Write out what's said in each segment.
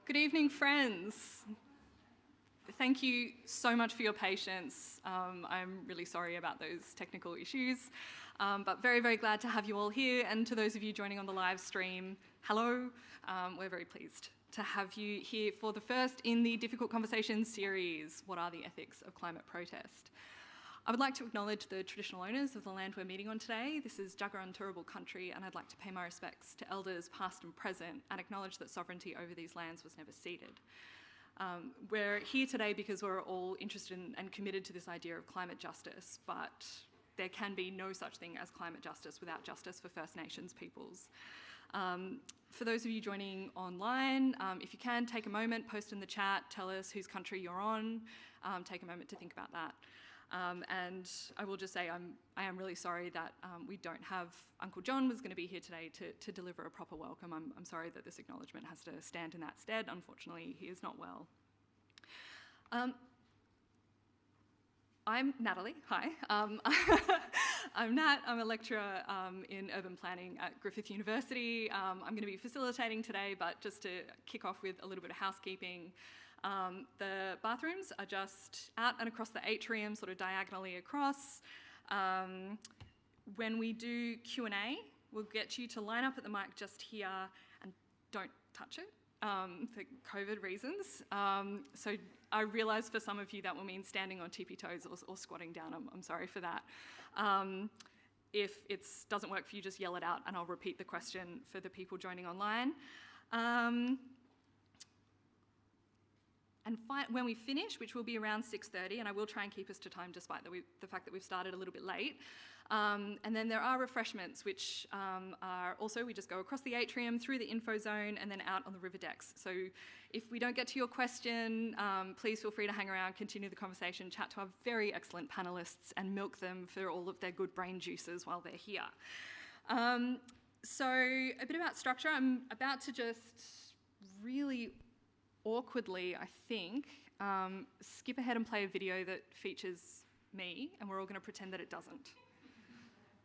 Good evening, friends. Thank you so much for your patience. I'm really sorry about those technical issues, but very, very glad to have you all here. And to those of you joining on the live stream, hello. We're very pleased to have you here for the first in the Difficult Conversations series, What are the Ethics of Climate Protest? I would like to acknowledge the traditional owners of the land we're meeting on today. This is Untitled country, and I'd like to pay my respects to elders past and present and acknowledge that sovereignty over these lands was never ceded. We're here today because we're all interested in and committed to this idea of climate justice, but there can be no such thing as climate justice without justice for First Nations peoples. For those of you joining online, if you can, take a moment, post in the chat, tell us whose country you're on, take a moment to think about that. And I will just say I am really sorry that we don't have Uncle John was going to be here today to deliver a proper welcome. I'm sorry that this acknowledgement has to stand in that stead. Unfortunately, he is not well. I'm Natalie, hi. I'm Nat, I'm a lecturer in urban planning at Griffith University. I'm going to be facilitating today, but just to kick off with a little bit of housekeeping. The bathrooms are just out and across the atrium, sort of diagonally across. When we do Q&A, we'll get you to line up at the mic just here and don't touch it for COVID reasons. So I realise for some of you that will mean standing on tippy toes or squatting down. I'm sorry for that. If it doesn't work for you, just yell it out and I'll repeat the question for the people joining online. And when we finish, which will be around 6:30, and I will try and keep us to time despite the fact that we've started a little bit late. And then there are refreshments, which are also, we just go across the atrium, through the info zone, and then out on the river decks. So if we don't get to your question, please feel free to hang around, continue the conversation, chat to our very excellent panellists, and milk them for all of their good brain juices while they're here. So a bit about structure. I'm about to just really awkwardly, I think, skip ahead and play a video that features me, and we're all going to pretend that it doesn't,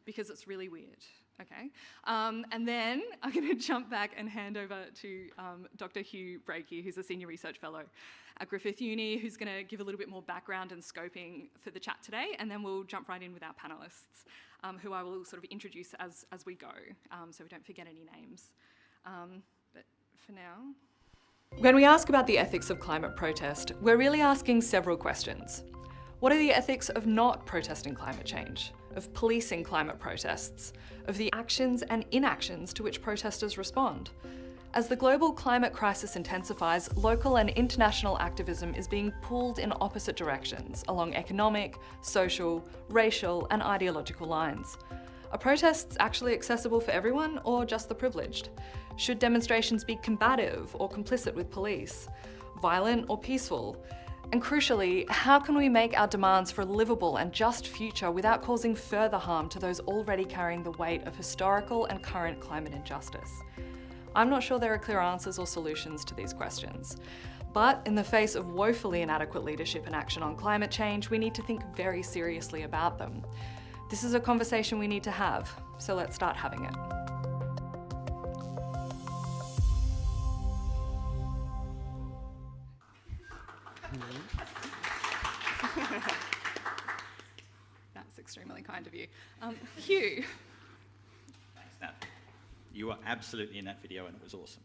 because it's really weird, okay? And then I'm going to jump back and hand over to Dr. Hugh Breakey, who's a Senior Research Fellow at Griffith Uni, who's going to give a little bit more background and scoping for the chat today, and then we'll jump right in with our panellists, who I will sort of introduce as we go, so we don't forget any names. But for now... When we ask about the ethics of climate protest, we're really asking several questions. What are the ethics of not protesting climate change, of policing climate protests, of the actions and inactions to which protesters respond? As the global climate crisis intensifies, local and international activism is being pulled in opposite directions along economic, social, racial and ideological lines. Are protests actually accessible for everyone or just the privileged? Should demonstrations be combative or complicit with police? Violent or peaceful? And crucially, how can we make our demands for a livable and just future without causing further harm to those already carrying the weight of historical and current climate injustice? I'm not sure there are clear answers or solutions to these questions. But in the face of woefully inadequate leadership and action on climate change, we need to think very seriously about them. This is a conversation we need to have, so let's start having it. That's extremely kind of you. Hugh. Thanks, Nat. You were absolutely in that video and it was awesome.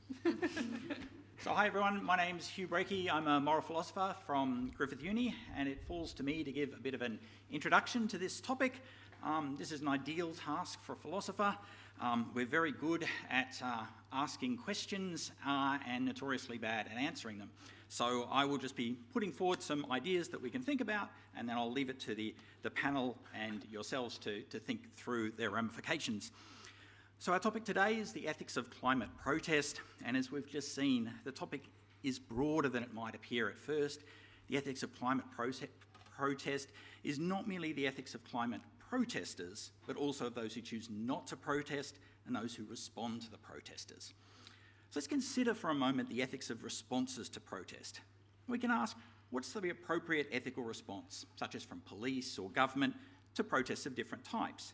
So hi everyone, my name's Hugh Breakey. I'm a moral philosopher from Griffith Uni, and it falls to me to give a bit of an introduction to this topic. This is an ideal task for a philosopher. We're very good at asking questions and notoriously bad at answering them. So I will just be putting forward some ideas that we can think about, and then I'll leave it to the panel and yourselves to think through their ramifications. So our topic today is the ethics of climate protest, and as we've just seen, the topic is broader than it might appear at first. The ethics of climate protest is not merely the ethics of climate protesters, but also of those who choose not to protest and those who respond to the protesters. So let's consider for a moment the ethics of responses to protest. We can ask, what's the appropriate ethical response, such as from police or government, to protests of different types?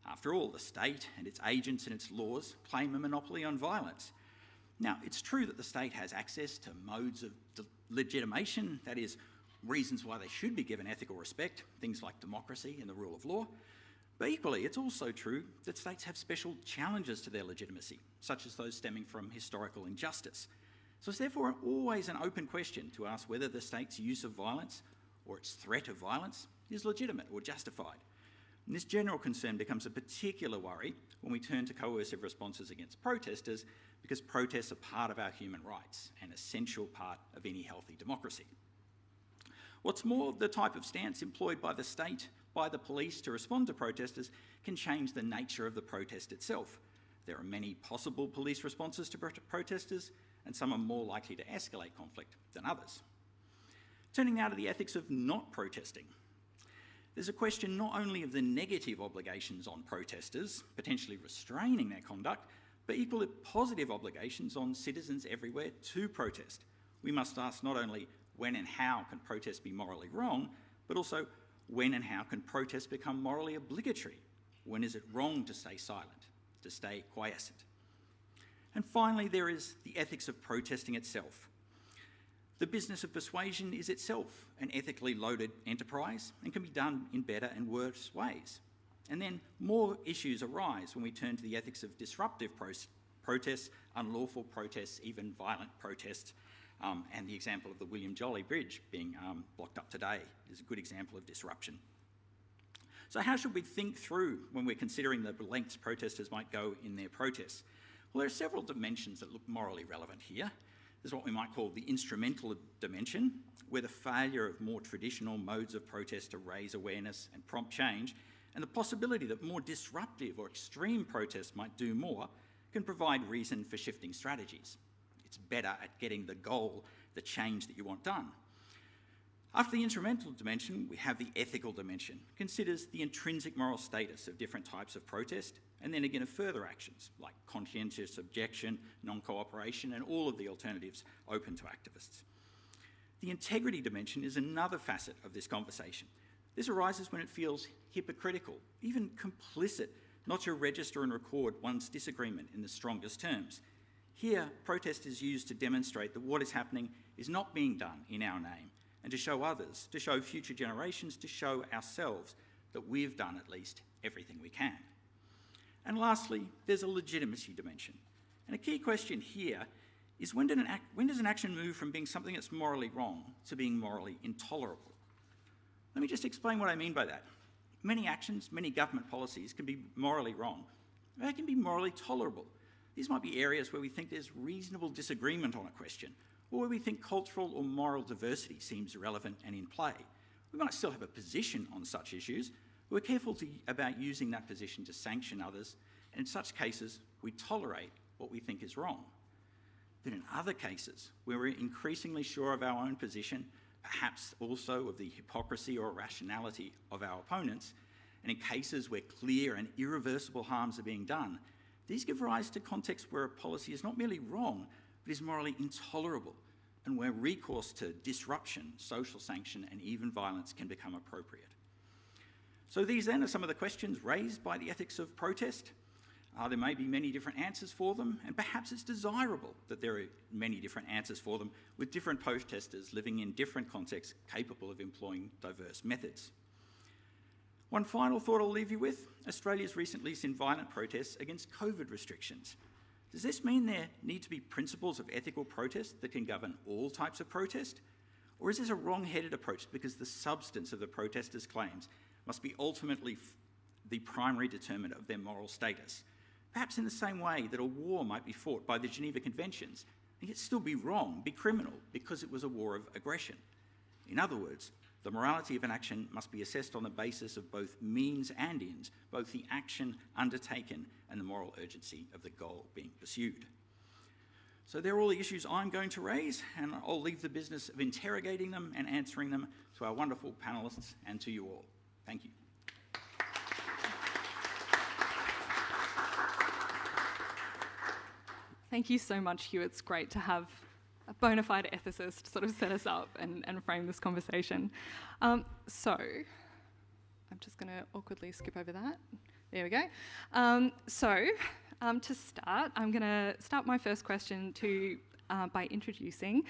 After all, the state and its agents and its laws claim a monopoly on violence. Now, it's true that the state has access to modes of legitimation, that is, reasons why they should be given ethical respect, things like democracy and the rule of law. But equally, it's also true that states have special challenges to their legitimacy, such as those stemming from historical injustice. So it's therefore always an open question to ask whether the state's use of violence or its threat of violence is legitimate or justified. And this general concern becomes a particular worry when we turn to coercive responses against protesters, because protests are part of our human rights, an essential part of any healthy democracy. What's more, the type of stance employed by the state, by the police to respond to protesters can change the nature of the protest itself. There are many possible police responses to protesters, and some are more likely to escalate conflict than others. Turning now to the ethics of not protesting. There's a question not only of the negative obligations on protesters, potentially restraining their conduct, but equally positive obligations on citizens everywhere to protest. We must ask not only when and how can protest be morally wrong, but also when and how can protest become morally obligatory? When is it wrong to stay silent, to stay quiescent? And finally, there is the ethics of protesting itself. The business of persuasion is itself an ethically loaded enterprise and can be done in better and worse ways. And then more issues arise when we turn to the ethics of disruptive protests, unlawful protests, even violent protests, and the example of the William Jolly Bridge being blocked up today is a good example of disruption. So how should we think through when we're considering the lengths protesters might go in their protests? Well, there are several dimensions that look morally relevant here. There's what we might call the instrumental dimension, where the failure of more traditional modes of protest to raise awareness and prompt change, and the possibility that more disruptive or extreme protests might do more, can provide reason for shifting strategies. It's better at getting the goal, the change that you want done. After the instrumental dimension, we have the ethical dimension. It considers the intrinsic moral status of different types of protest, and then again of further actions like conscientious objection, non-cooperation, and all of the alternatives open to activists. The integrity dimension is another facet of this conversation. This arises when it feels hypocritical, even complicit, not to register and record one's disagreement in the strongest terms. Here, protest is used to demonstrate that what is happening is not being done in our name, and to show others, to show future generations, to show ourselves that we've done at least everything we can. And lastly, there's a legitimacy dimension. And a key question here is when does an action move from being something that's morally wrong to being morally intolerable? Let me just explain what I mean by that. Many actions, many government policies can be morally wrong. They can be morally tolerable. These might be areas where we think there's reasonable disagreement on a question, or where we think cultural or moral diversity seems relevant and in play. We might still have a position on such issues, but we're careful about using that position to sanction others, and in such cases, we tolerate what we think is wrong. But in other cases, where we're increasingly sure of our own position, perhaps also of the hypocrisy or irrationality of our opponents, and in cases where clear and irreversible harms are being done, these give rise to contexts where a policy is not merely wrong, but is morally intolerable, and where recourse to disruption, social sanction, and even violence can become appropriate. So these then are some of the questions raised by the ethics of protest. There may be many different answers for them, and perhaps it's desirable that there are many different answers for them, with different protesters living in different contexts capable of employing diverse methods. One final thought I'll leave you with: Australia's recently seen violent protests against COVID restrictions. Does this mean there need to be principles of ethical protest that can govern all types of protest? Or is this a wrong-headed approach because the substance of the protesters' claims must be ultimately the primary determinant of their moral status? Perhaps in the same way that a war might be fought by the Geneva Conventions and yet still be wrong, be criminal, because it was a war of aggression. In other words, the morality of an action must be assessed on the basis of both means and ends, both the action undertaken and the moral urgency of the goal being pursued. So they're all the issues I'm going to raise, and I'll leave the business of interrogating them and answering them to our wonderful panellists and to you all. Thank you. Thank you so much, Hugh. It's great to have a bona fide ethicist sort of set us up and frame this conversation. So I'm just going to awkwardly skip over that. There we go. To start, I'm going to start my first question by introducing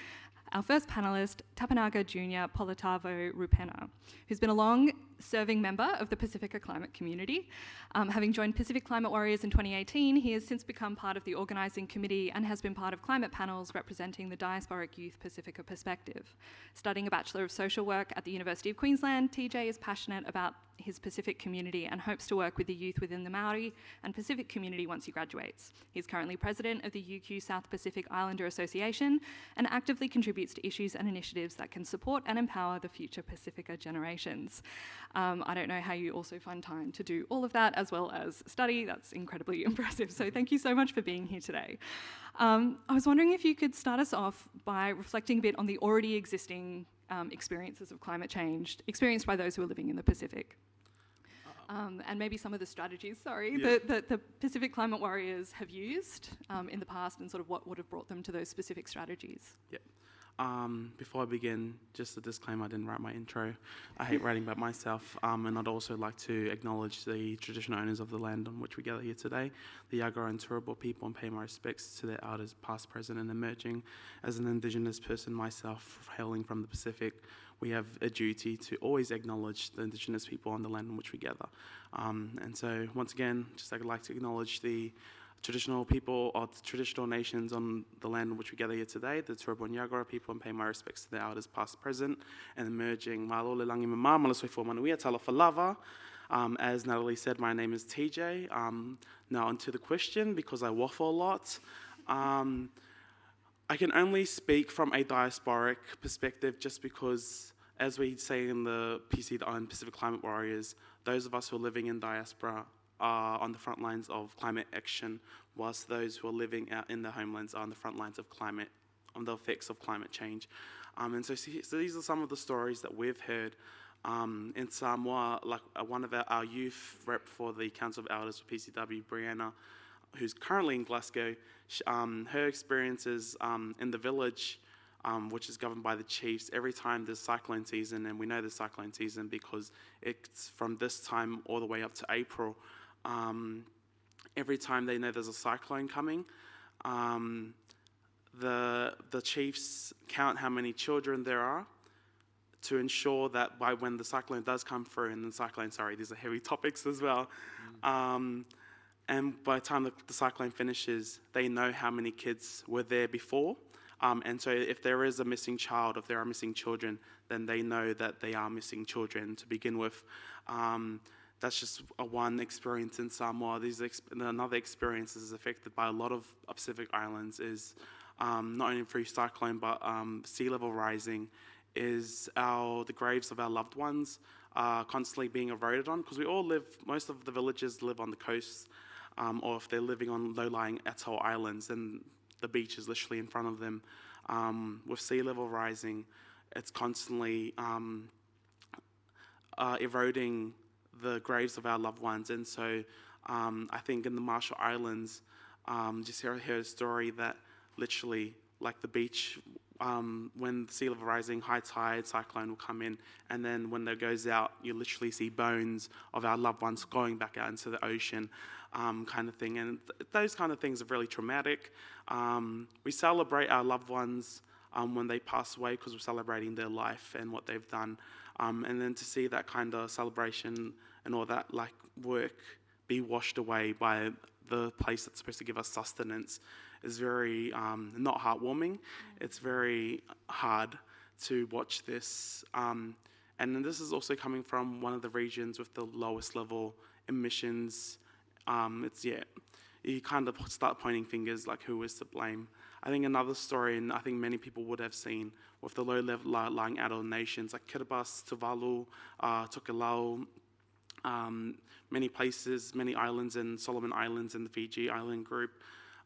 our first panellist, Tapanaga Junior Politavo Rupena, who's been a long-serving member of the Pacifica Climate Community. Having joined Pacific Climate Warriors in 2018, he has since become part of the organising committee and has been part of climate panels representing the diasporic youth Pacifica perspective. Studying a Bachelor of Social Work at the University of Queensland, TJ is passionate about his Pacific community and hopes to work with the youth within the Maori and Pacific community once he graduates. He's currently president of the UQ South Pacific Islander Association and actively contributes to issues and initiatives that can support and empower the future Pacifica generations. I don't know how you also find time to do all of that as well as study. That's incredibly impressive. So thank you so much for being here today. I was wondering if you could start us off by reflecting a bit on the already existing experiences of climate change experienced by those who are living in the Pacific. And maybe some of the strategies, that the Pacific Climate Warriors have used in the past and sort of what would have brought them to those specific strategies. Yeah. Before I begin, just a disclaimer, I didn't write my intro. I hate writing about myself, and I'd also like to acknowledge the traditional owners of the land on which we gather here today, the Yagara and Turrbal people, and pay my respects to their elders past, present and emerging. As an Indigenous person myself, hailing from the Pacific, we have a duty to always acknowledge the Indigenous people on the land on which we gather. And so, once again, I'd like to acknowledge the traditional people or traditional nations on the land on which we gather here today, the Turrbal and Yagara people, and pay my respects to their elders past, present, and emerging. As Natalie said, my name is TJ. Now onto the question, because I waffle a lot. I can only speak from a diasporic perspective just because, as we say in the PC on Pacific Climate Warriors, those of us who are living in diaspora are on the front lines of climate action, whilst those who are living out in their homelands are on the front lines of on the effects of climate change. And so these are some of the stories that we've heard in Samoa. Like one of our youth rep for the Council of Elders for PCW, Brianna, who's currently in Glasgow, her experiences in the village, which is governed by the chiefs, every time there's cyclone season, and we know there's cyclone season because it's from this time all the way up to April. Every time they know there's a cyclone coming, the chiefs count how many children there are to ensure that by when the cyclone does come through, and these are heavy topics as well, and by the time the cyclone finishes, they know how many kids were there before. And so if there is a missing child, if there are missing children, then they know that they are missing children to begin with. That's just one experience in Samoa. Another experience is affected by a lot of Pacific islands is not only through cyclone, but sea level rising, is the graves of our loved ones constantly being eroded on, because most of the villages live on the coast, or if they're living on low-lying atoll islands, then the beach is literally in front of them. With sea level rising, it's constantly eroding the graves of our loved ones. And so I think in the Marshall Islands, just heard a story that literally, like the beach, when the sea level rising, high tide, cyclone will come in, and then when it goes out, you literally see bones of our loved ones going back out into the ocean, kind of thing. And those kind of things are really traumatic. We celebrate our loved ones when they pass away because we're celebrating their life and what they've done. And then to see that kind of celebration and all that like work be washed away by the place that's supposed to give us sustenance is very not heartwarming. It's very hard to watch this. And then this is also coming from one of the regions with the lowest level emissions. You kind of start pointing fingers like who is to blame. I think another story, and I think many people would have seen, with the low-level lying atoll nations like Kiribati, Tuvalu, Tokelau, many places, many islands in Solomon Islands and the Fiji Island group.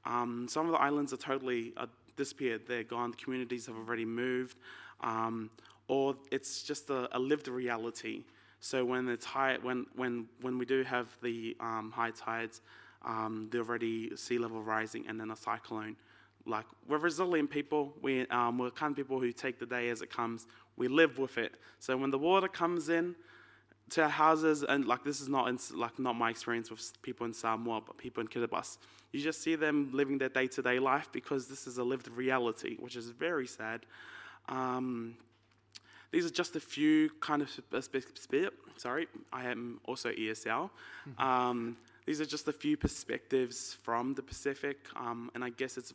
Some of the islands are totally disappeared. They're gone. The communities have already moved, or it's just a lived reality. So when it's high, when we do have the high tides, the already sea level rising, and then a cyclone. Like, we're resilient people. We're kind of people who take the day as it comes. We live with it. So when the water comes in, to our houses, and like this is not not my experience with people in Samoa, but people in Kiribati. You just see them living their day-to-day life because this is a lived reality, which is very sad. These are just a few kind of sorry, I am also ESL. These are just a few perspectives from the Pacific, and I guess it's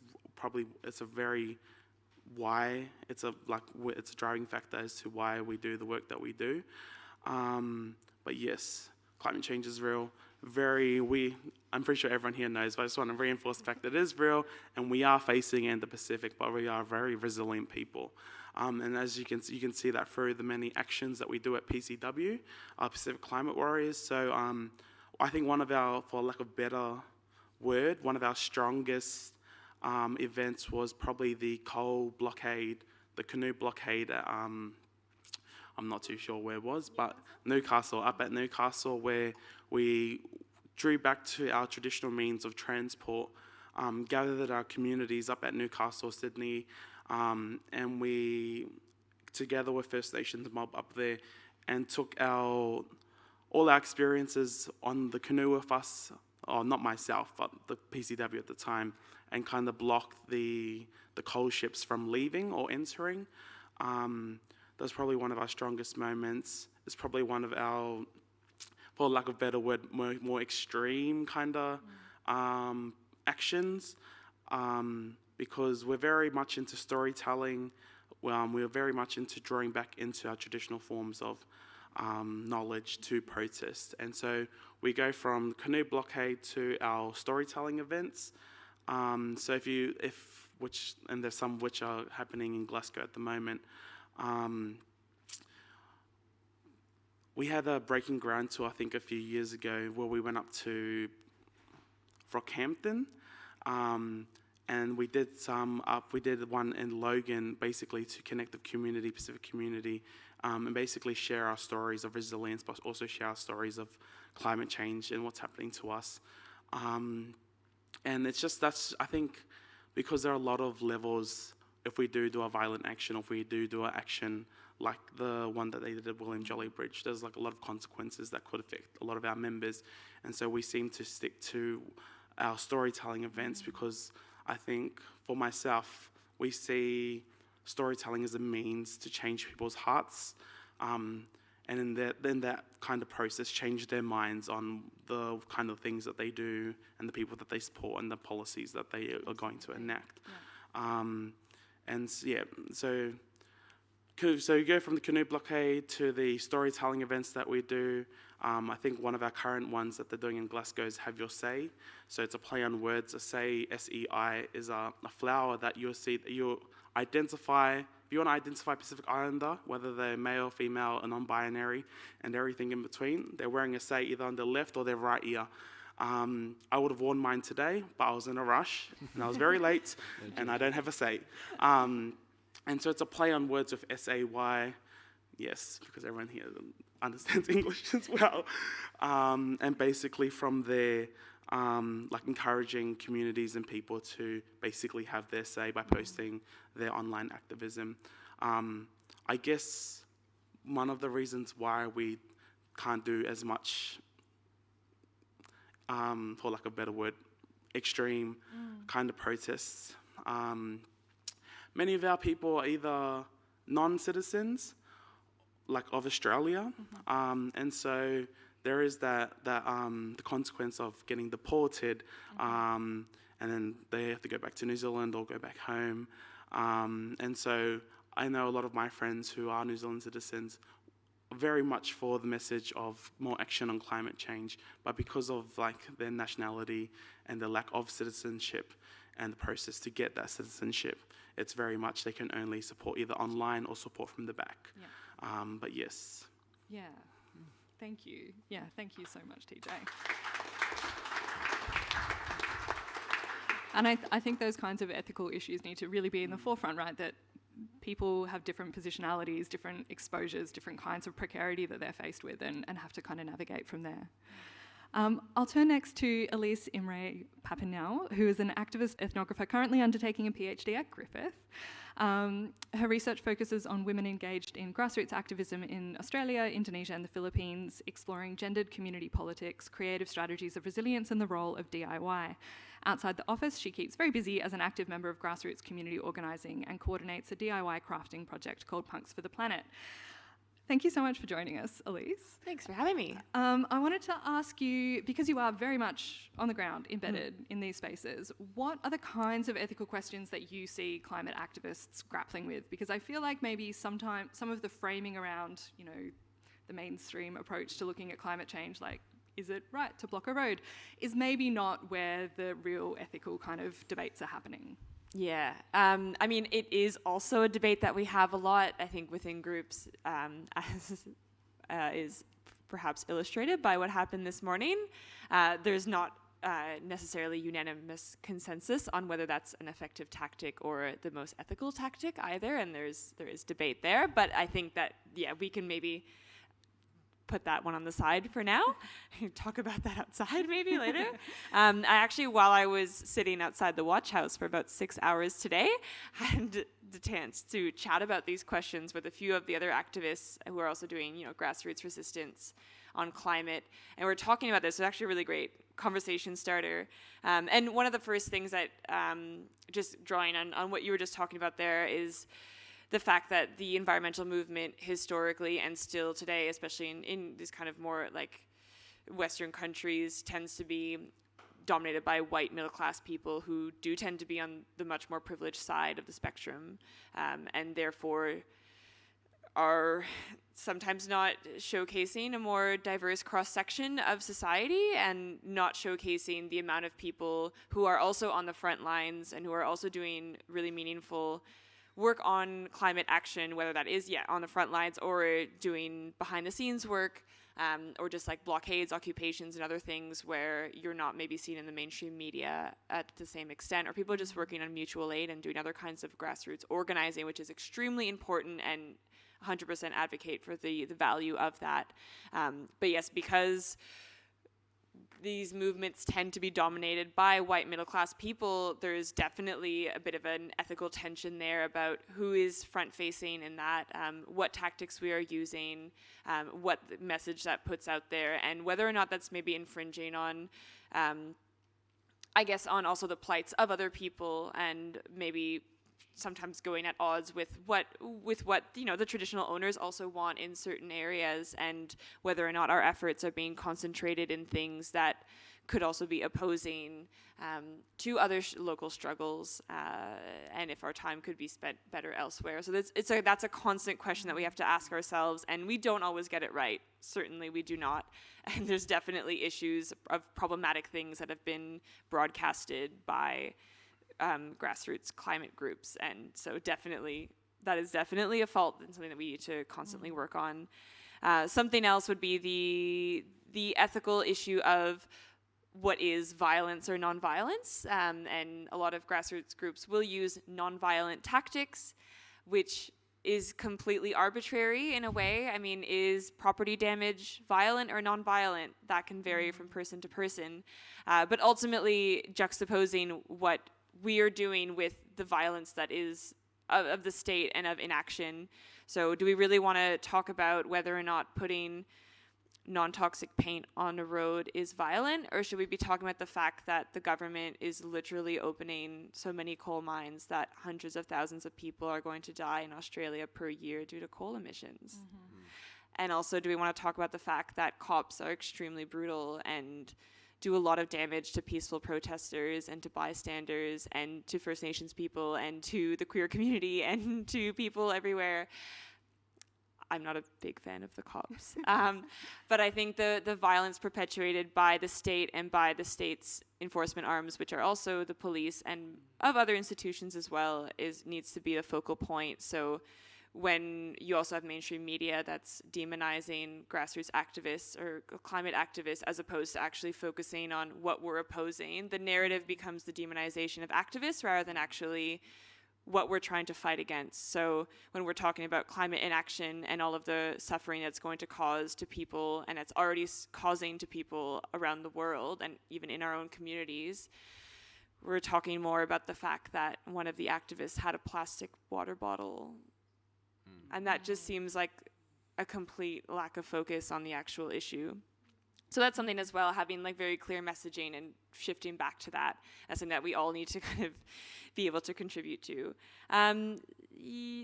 a very it's a driving factor as to why we do the work that we do. But yes, climate change is real. I'm pretty sure everyone here knows, but I just want to reinforce the fact that it is real, and we are facing it in the Pacific, but we are very resilient people. And as you can see that through the many actions that we do at PCW, our Pacific Climate Warriors. So I think one of our, for lack of a better word, one of our strongest events was probably the coal blockade, the canoe blockade at, I'm not too sure where it was, but up at Newcastle, where we drew back to our traditional means of transport, gathered our communities up at Newcastle, Sydney, and we, together with First Nations mob up there, and took all our experiences on the canoe with us, or not myself, but the PCW at the time, and kind of blocked the coal ships from leaving or entering. That was probably one of our strongest moments. It's probably one of our, for lack of a better word, more extreme kind of actions, because we're very much into storytelling. We're very much into drawing back into our traditional forms of knowledge to protest. And so we go from canoe blockade to our storytelling events. So and there's some which are happening in Glasgow at the moment. We had a Breaking Ground tour, I think, a few years ago, where we went up to Rockhampton, and we did one in Logan, basically to connect the community, Pacific community, and basically share our stories of resilience, but also share our stories of climate change and what's happening to us. And it's just, I think, because there are a lot of levels. If we do a violent action, or if we do an action like the one that they did at William Jolly Bridge, there's like a lot of consequences that could affect a lot of our members. And so we seem to stick to our storytelling events, because I think for myself, we see storytelling as a means to change people's hearts, and in that kind of process, change their minds on the kind of things that they do and the people that they support and the policies that they are going to enact. Yeah. So you go from the canoe blockade to the storytelling events that we do. I think one of our current ones that they're doing in Glasgow is Have Your Say. So it's a play on words. A say, S-E-I, is a flower that you'll see, that you identify. If you want to identify Pacific Islander, whether they're male, female, or non-binary, and everything in between, they're wearing a say either on their left or their right ear. I would have worn mine today, but I was in a rush, and I was very late, and I don't have a say. And so it's a play on words with S-A-Y, yes, because everyone here understands English as well. And basically from there, encouraging communities and people to basically have their say by posting their online activism. I guess one of the reasons why we can't do as much, for lack of a better word, extreme kind of protests. Many of our people are either non-citizens, like of Australia, and so there is the consequence of getting deported, and then they have to go back to New Zealand or go back home. And so I know a lot of my friends who are New Zealand citizens very much for the message of more action on climate change, but because of their nationality and the lack of citizenship and the process to get that citizenship, it's very much they can only support either online or support from the back. Yeah. But yes. Yeah. Thank you. Yeah, thank you so much, TJ. And I think those kinds of ethical issues need to really be in the forefront, right? That people have different positionalities, different exposures, different kinds of precarity that they're faced with, and have to kind of navigate from there. I'll turn next to Elise Imre Papinel, who is an activist ethnographer currently undertaking a PhD at Griffith. Her research focuses on women engaged in grassroots activism in Australia, Indonesia and the Philippines, exploring gendered community politics, creative strategies of resilience and the role of DIY. Outside the office, she keeps very busy as an active member of grassroots community organising and coordinates a DIY crafting project called Punks for the Planet. Thank you so much for joining us, Elise. Thanks for having me. I wanted to ask you, because you are very much on the ground, embedded in these spaces, what are the kinds of ethical questions that you see climate activists grappling with? Because I feel like maybe sometimes some of the framing around, you know, the mainstream approach to looking at climate change, like, is it right to block a road, is maybe not where the real ethical kind of debates are happening. Yeah, I mean, it is also a debate that we have a lot, I think, within groups, as is perhaps illustrated by what happened this morning. There's not necessarily unanimous consensus on whether that's an effective tactic or the most ethical tactic either, and there is debate there. But I think that, yeah, we can maybe put that one on the side for now. Talk about that outside maybe later. I actually, while I was sitting outside the watch house for about 6 hours today, had the chance to chat about these questions with a few of the other activists who are also doing, you know, grassroots resistance on climate. And we're talking about this. It's actually a really great conversation starter. And one of the first things that, just drawing on what you were just talking about there, is the fact that the environmental movement historically and still today, especially in these kind of more like Western countries, tends to be dominated by white middle-class people who do tend to be on the much more privileged side of the spectrum, and therefore are sometimes not showcasing a more diverse cross-section of society and not showcasing the amount of people who are also on the front lines and who are also doing really meaningful work on climate action, whether that is, on the front lines or doing behind-the-scenes work, or just like blockades, occupations, and other things where you're not maybe seen in the mainstream media at the same extent, or people are just working on mutual aid and doing other kinds of grassroots organizing, which is extremely important, and 100% advocate for the value of that. But yes, because these movements tend to be dominated by white middle-class people, there's definitely a bit of an ethical tension there about who is front-facing in that, what tactics we are using, what the message that puts out there, and whether or not that's maybe infringing on, I guess, on also the plights of other people, and maybe sometimes going at odds with what you know the traditional owners also want in certain areas, and whether or not our efforts are being concentrated in things that could also be opposing to other local struggles, and if our time could be spent better elsewhere. So that's a constant question that we have to ask ourselves, and we don't always get it right. Certainly we do not. And there's definitely issues of problematic things that have been broadcasted by grassroots climate groups, and so that is definitely a fault and something that we need to constantly work on. Something else would be the ethical issue of what is violence or nonviolence, and a lot of grassroots groups will use nonviolent tactics, which is completely arbitrary in a way. I mean, is property damage violent or nonviolent? That can vary from person to person, but ultimately juxtaposing what we are doing with the violence that is of the state and of inaction. So do we really want to talk about whether or not putting non-toxic paint on a road is violent, or should we be talking about the fact that the government is literally opening so many coal mines that hundreds of thousands of people are going to die in Australia per year due to coal emissions? Mm-hmm. And also, do we want to talk about the fact that cops are extremely brutal and do a lot of damage to peaceful protesters and to bystanders and to First Nations people and to the queer community and to people everywhere? I'm not a big fan of the cops. But I think the violence perpetuated by the state and by the state's enforcement arms, which are also the police and of other institutions as well, needs to be a focal point. So when you also have mainstream media that's demonizing grassroots activists or climate activists as opposed to actually focusing on what we're opposing, the narrative becomes the demonization of activists rather than actually what we're trying to fight against. So when we're talking about climate inaction and all of the suffering that's going to cause to people, and it's already causing to people around the world and even in our own communities, we're talking more about the fact that one of the activists had a plastic water bottle. And that just seems like a complete lack of focus on the actual issue. So that's something as well, having like very clear messaging and shifting back to that as something that we all need to kind of be able to contribute to.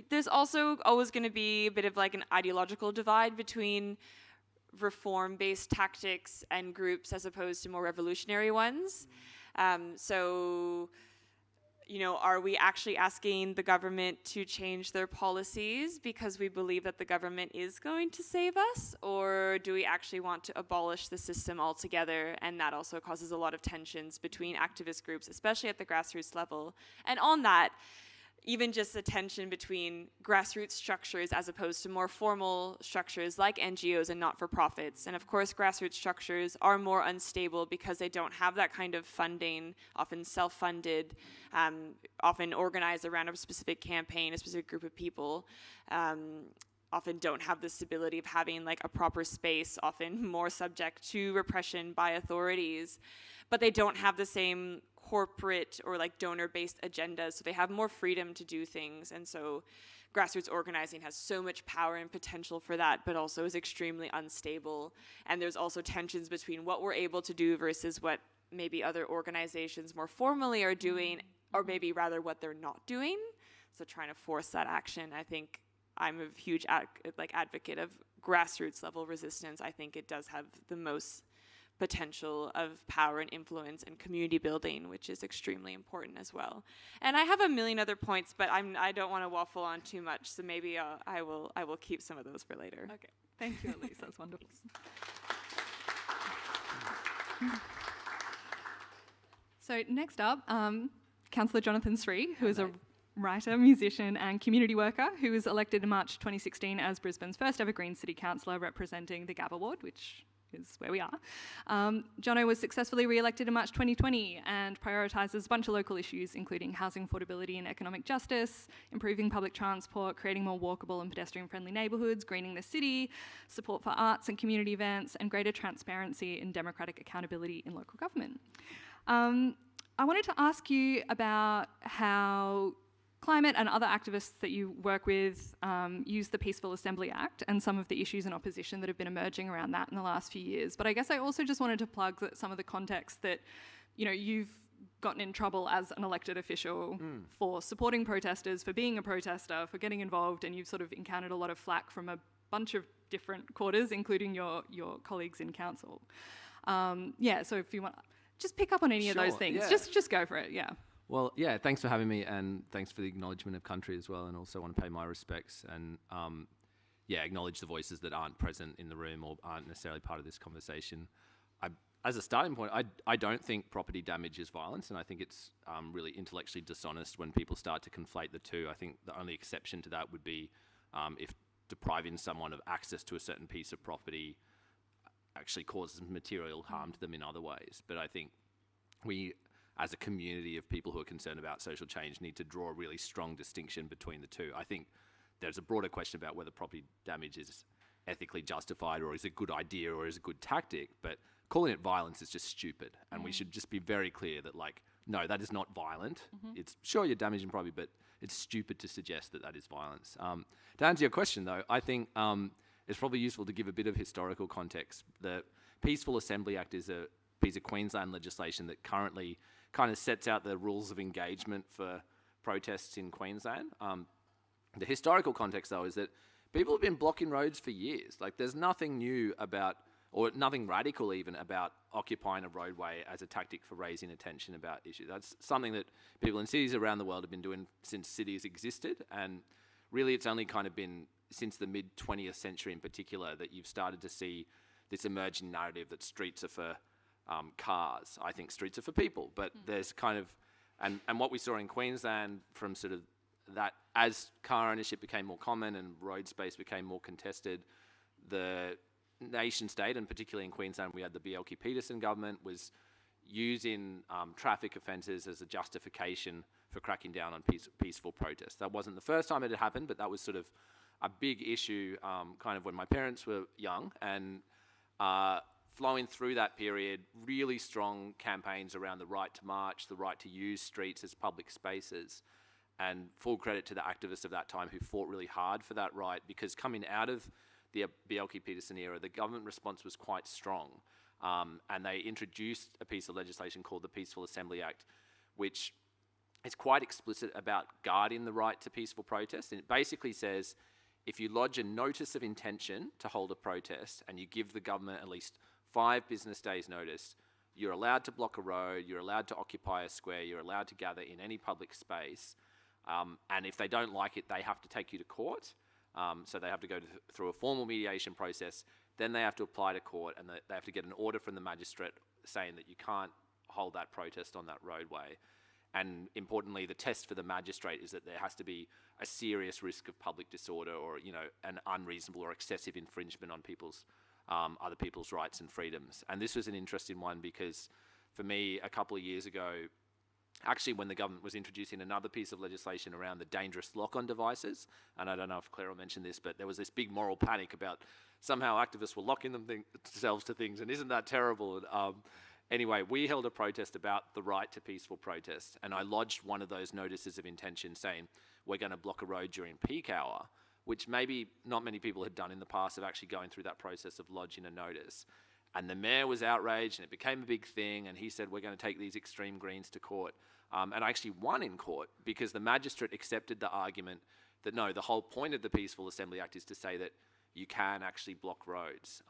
There's also always going to be a bit of like an ideological divide between reform-based tactics and groups as opposed to more revolutionary ones. So, you know, are we actually asking the government to change their policies because we believe that the government is going to save us? Or do we actually want to abolish the system altogether? And that also causes a lot of tensions between activist groups, especially at the grassroots level. And on that, even just the tension between grassroots structures as opposed to more formal structures like NGOs and not-for-profits. And of course, grassroots structures are more unstable because they don't have that kind of funding, often self-funded, often organized around a specific campaign, a specific group of people, often don't have the stability of having like a proper space, often more subject to repression by authorities, but they don't have the same corporate or like donor-based agendas, so they have more freedom to do things. And so grassroots organizing has so much power and potential for that, but also is extremely unstable. And there's also tensions between what we're able to do versus what maybe other organizations more formally are doing, or maybe rather what they're not doing. So trying to force that action, I think I'm a huge advocate of grassroots level resistance. I think it does have the most potential of power and influence and community building, which is extremely important as well. And I have a million other points, but I don't want to waffle on too much, so maybe I will keep some of those for later. Okay, thank you, Elise. That's wonderful. So next up, Councillor Jonathan Sri, who is a writer, musician and community worker who was elected in March 2016 as Brisbane's first ever Green City Councillor representing the Gabba ward, which is where we are. Jono was successfully re-elected in March 2020 and prioritises a bunch of local issues, including housing affordability and economic justice, improving public transport, creating more walkable and pedestrian-friendly neighbourhoods, greening the city, support for arts and community events, and greater transparency and democratic accountability in local government. I wanted to ask you about how climate and other activists that you work with use the Peaceful Assembly Act and some of the issues and opposition that have been emerging around that in the last few years. But I guess I also just wanted to plug that some of the context that, you know, you've gotten in trouble as an elected official for supporting protesters, for being a protester, for getting involved, and you've sort of encountered a lot of flack from a bunch of different quarters, including your colleagues in council. So if you want, just pick up on any of those things. Yeah. Just go for it, yeah. Well, yeah, thanks for having me, and thanks for the acknowledgement of country as well, and also want to pay my respects and, acknowledge the voices that aren't present in the room or aren't necessarily part of this conversation. As a starting point, I don't think property damage is violence, and I think it's really intellectually dishonest when people start to conflate the two. I think the only exception to that would be if depriving someone of access to a certain piece of property actually causes material harm to them in other ways. But I think we, as a community of people who are concerned about social change, need to draw a really strong distinction between the two. I think there's a broader question about whether property damage is ethically justified or is a good idea or is a good tactic, but calling it violence is just stupid. And we should just be very clear that, like, no, that is not violent. It's sure you're damaging property, but it's stupid to suggest that that is violence. To answer your question, though, I think it's probably useful to give a bit of historical context. The Peaceful Assembly Act is a piece of Queensland legislation that currently kind of sets out the rules of engagement for protests in Queensland. The historical context, though, is that people have been blocking roads for years. Like, there's nothing new about, or nothing radical even, about occupying a roadway as a tactic for raising attention about issues. That's something that people in cities around the world have been doing since cities existed, and really it's only kind of been since the mid-20th century in particular that you've started to see this emerging narrative that streets are for cars. I think streets are for people, but there's kind of, and what we saw in Queensland from sort of that, as car ownership became more common and road space became more contested, the nation state, and particularly in Queensland we had the Bjelke-Petersen government, was using traffic offences as a justification for cracking down on peaceful protests. That wasn't the first time it had happened, but that was sort of a big issue kind of when my parents were young, and flowing through that period, really strong campaigns around the right to march, the right to use streets as public spaces, and full credit to the activists of that time who fought really hard for that right, because coming out of the Bjelke-Petersen era, the government response was quite strong, and they introduced a piece of legislation called the Peaceful Assembly Act, which is quite explicit about guarding the right to peaceful protest, and it basically says if you lodge a notice of intention to hold a protest and you give the government at least 5 business days notice, you're allowed to block a road, you're allowed to occupy a square, you're allowed to gather in any public space, and if they don't like it, they have to take you to court. So they have to go through a formal mediation process, then they have to apply to court, and they have to get an order from the magistrate saying that you can't hold that protest on that roadway. And importantly, the test for the magistrate is that there has to be a serious risk of public disorder or, an unreasonable or excessive infringement on other people's rights and freedoms. And this was an interesting one because for me, a couple of years ago, actually when the government was introducing another piece of legislation around the dangerous lock-on devices, and I don't know if Claire will mention this, but there was this big moral panic about somehow activists were locking themselves to things, and isn't that terrible? Anyway, we held a protest about the right to peaceful protest, and I lodged one of those notices of intention saying we're going to block a road during peak hour, which maybe not many people had done in the past of actually going through that process of lodging a notice. And the mayor was outraged, and it became a big thing, and he said we're going to take these extreme Greens to court. And I actually won in court because the magistrate accepted the argument that no, the whole point of the Peaceful Assembly Act is to say that you can actually block roads.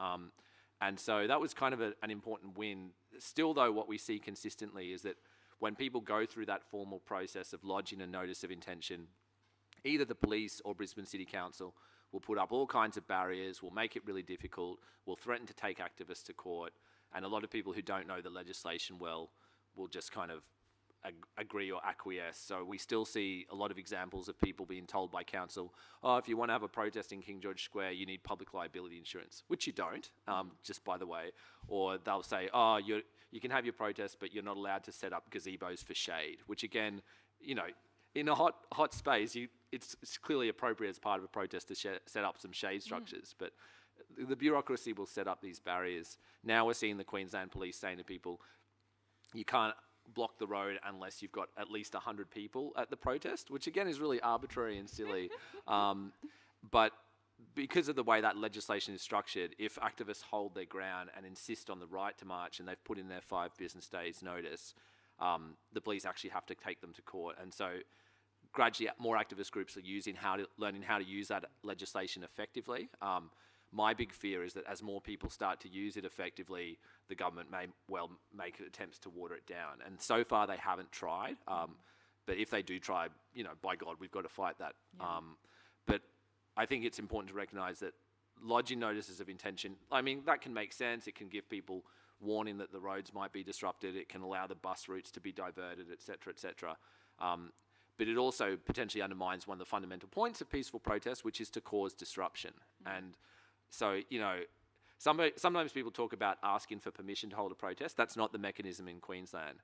And so that was kind of an important win. Still, though, what we see consistently is that when people go through that formal process of lodging a notice of intention, either the police or Brisbane City Council will put up all kinds of barriers, will make it really difficult, will threaten to take activists to court, and a lot of people who don't know the legislation well will just kind of agree or acquiesce. So we still see a lot of examples of people being told by council, oh, if you want to have a protest in King George Square, you need public liability insurance, which you don't, just by the way. Or they'll say, oh, you can have your protest, but you're not allowed to set up gazebos for shade, which again, in a hot space, it's clearly appropriate as part of a protest to set up some shade structures, but the bureaucracy will set up these barriers. Now we're seeing the Queensland Police saying to people, you can't block the road unless you've got at least 100 people at the protest, which again is really arbitrary and silly. But because of the way that legislation is structured, if activists hold their ground and insist on the right to march and they've put in their 5 business days notice, the police actually have to take them to court. And so gradually more activist groups are learning how to use that legislation effectively. My big fear is that as more people start to use it effectively, the government may well make attempts to water it down. And so far they haven't tried. But if they do try, by God, we've got to fight that. Yeah. But I think it's important to recognise that lodging notices of intention, that can make sense. It can give people warning that the roads might be disrupted. It can allow the bus routes to be diverted, et cetera, but it also potentially undermines one of the fundamental points of peaceful protest, which is to cause disruption. And so, sometimes people talk about asking for permission to hold a protest. That's not the mechanism in Queensland.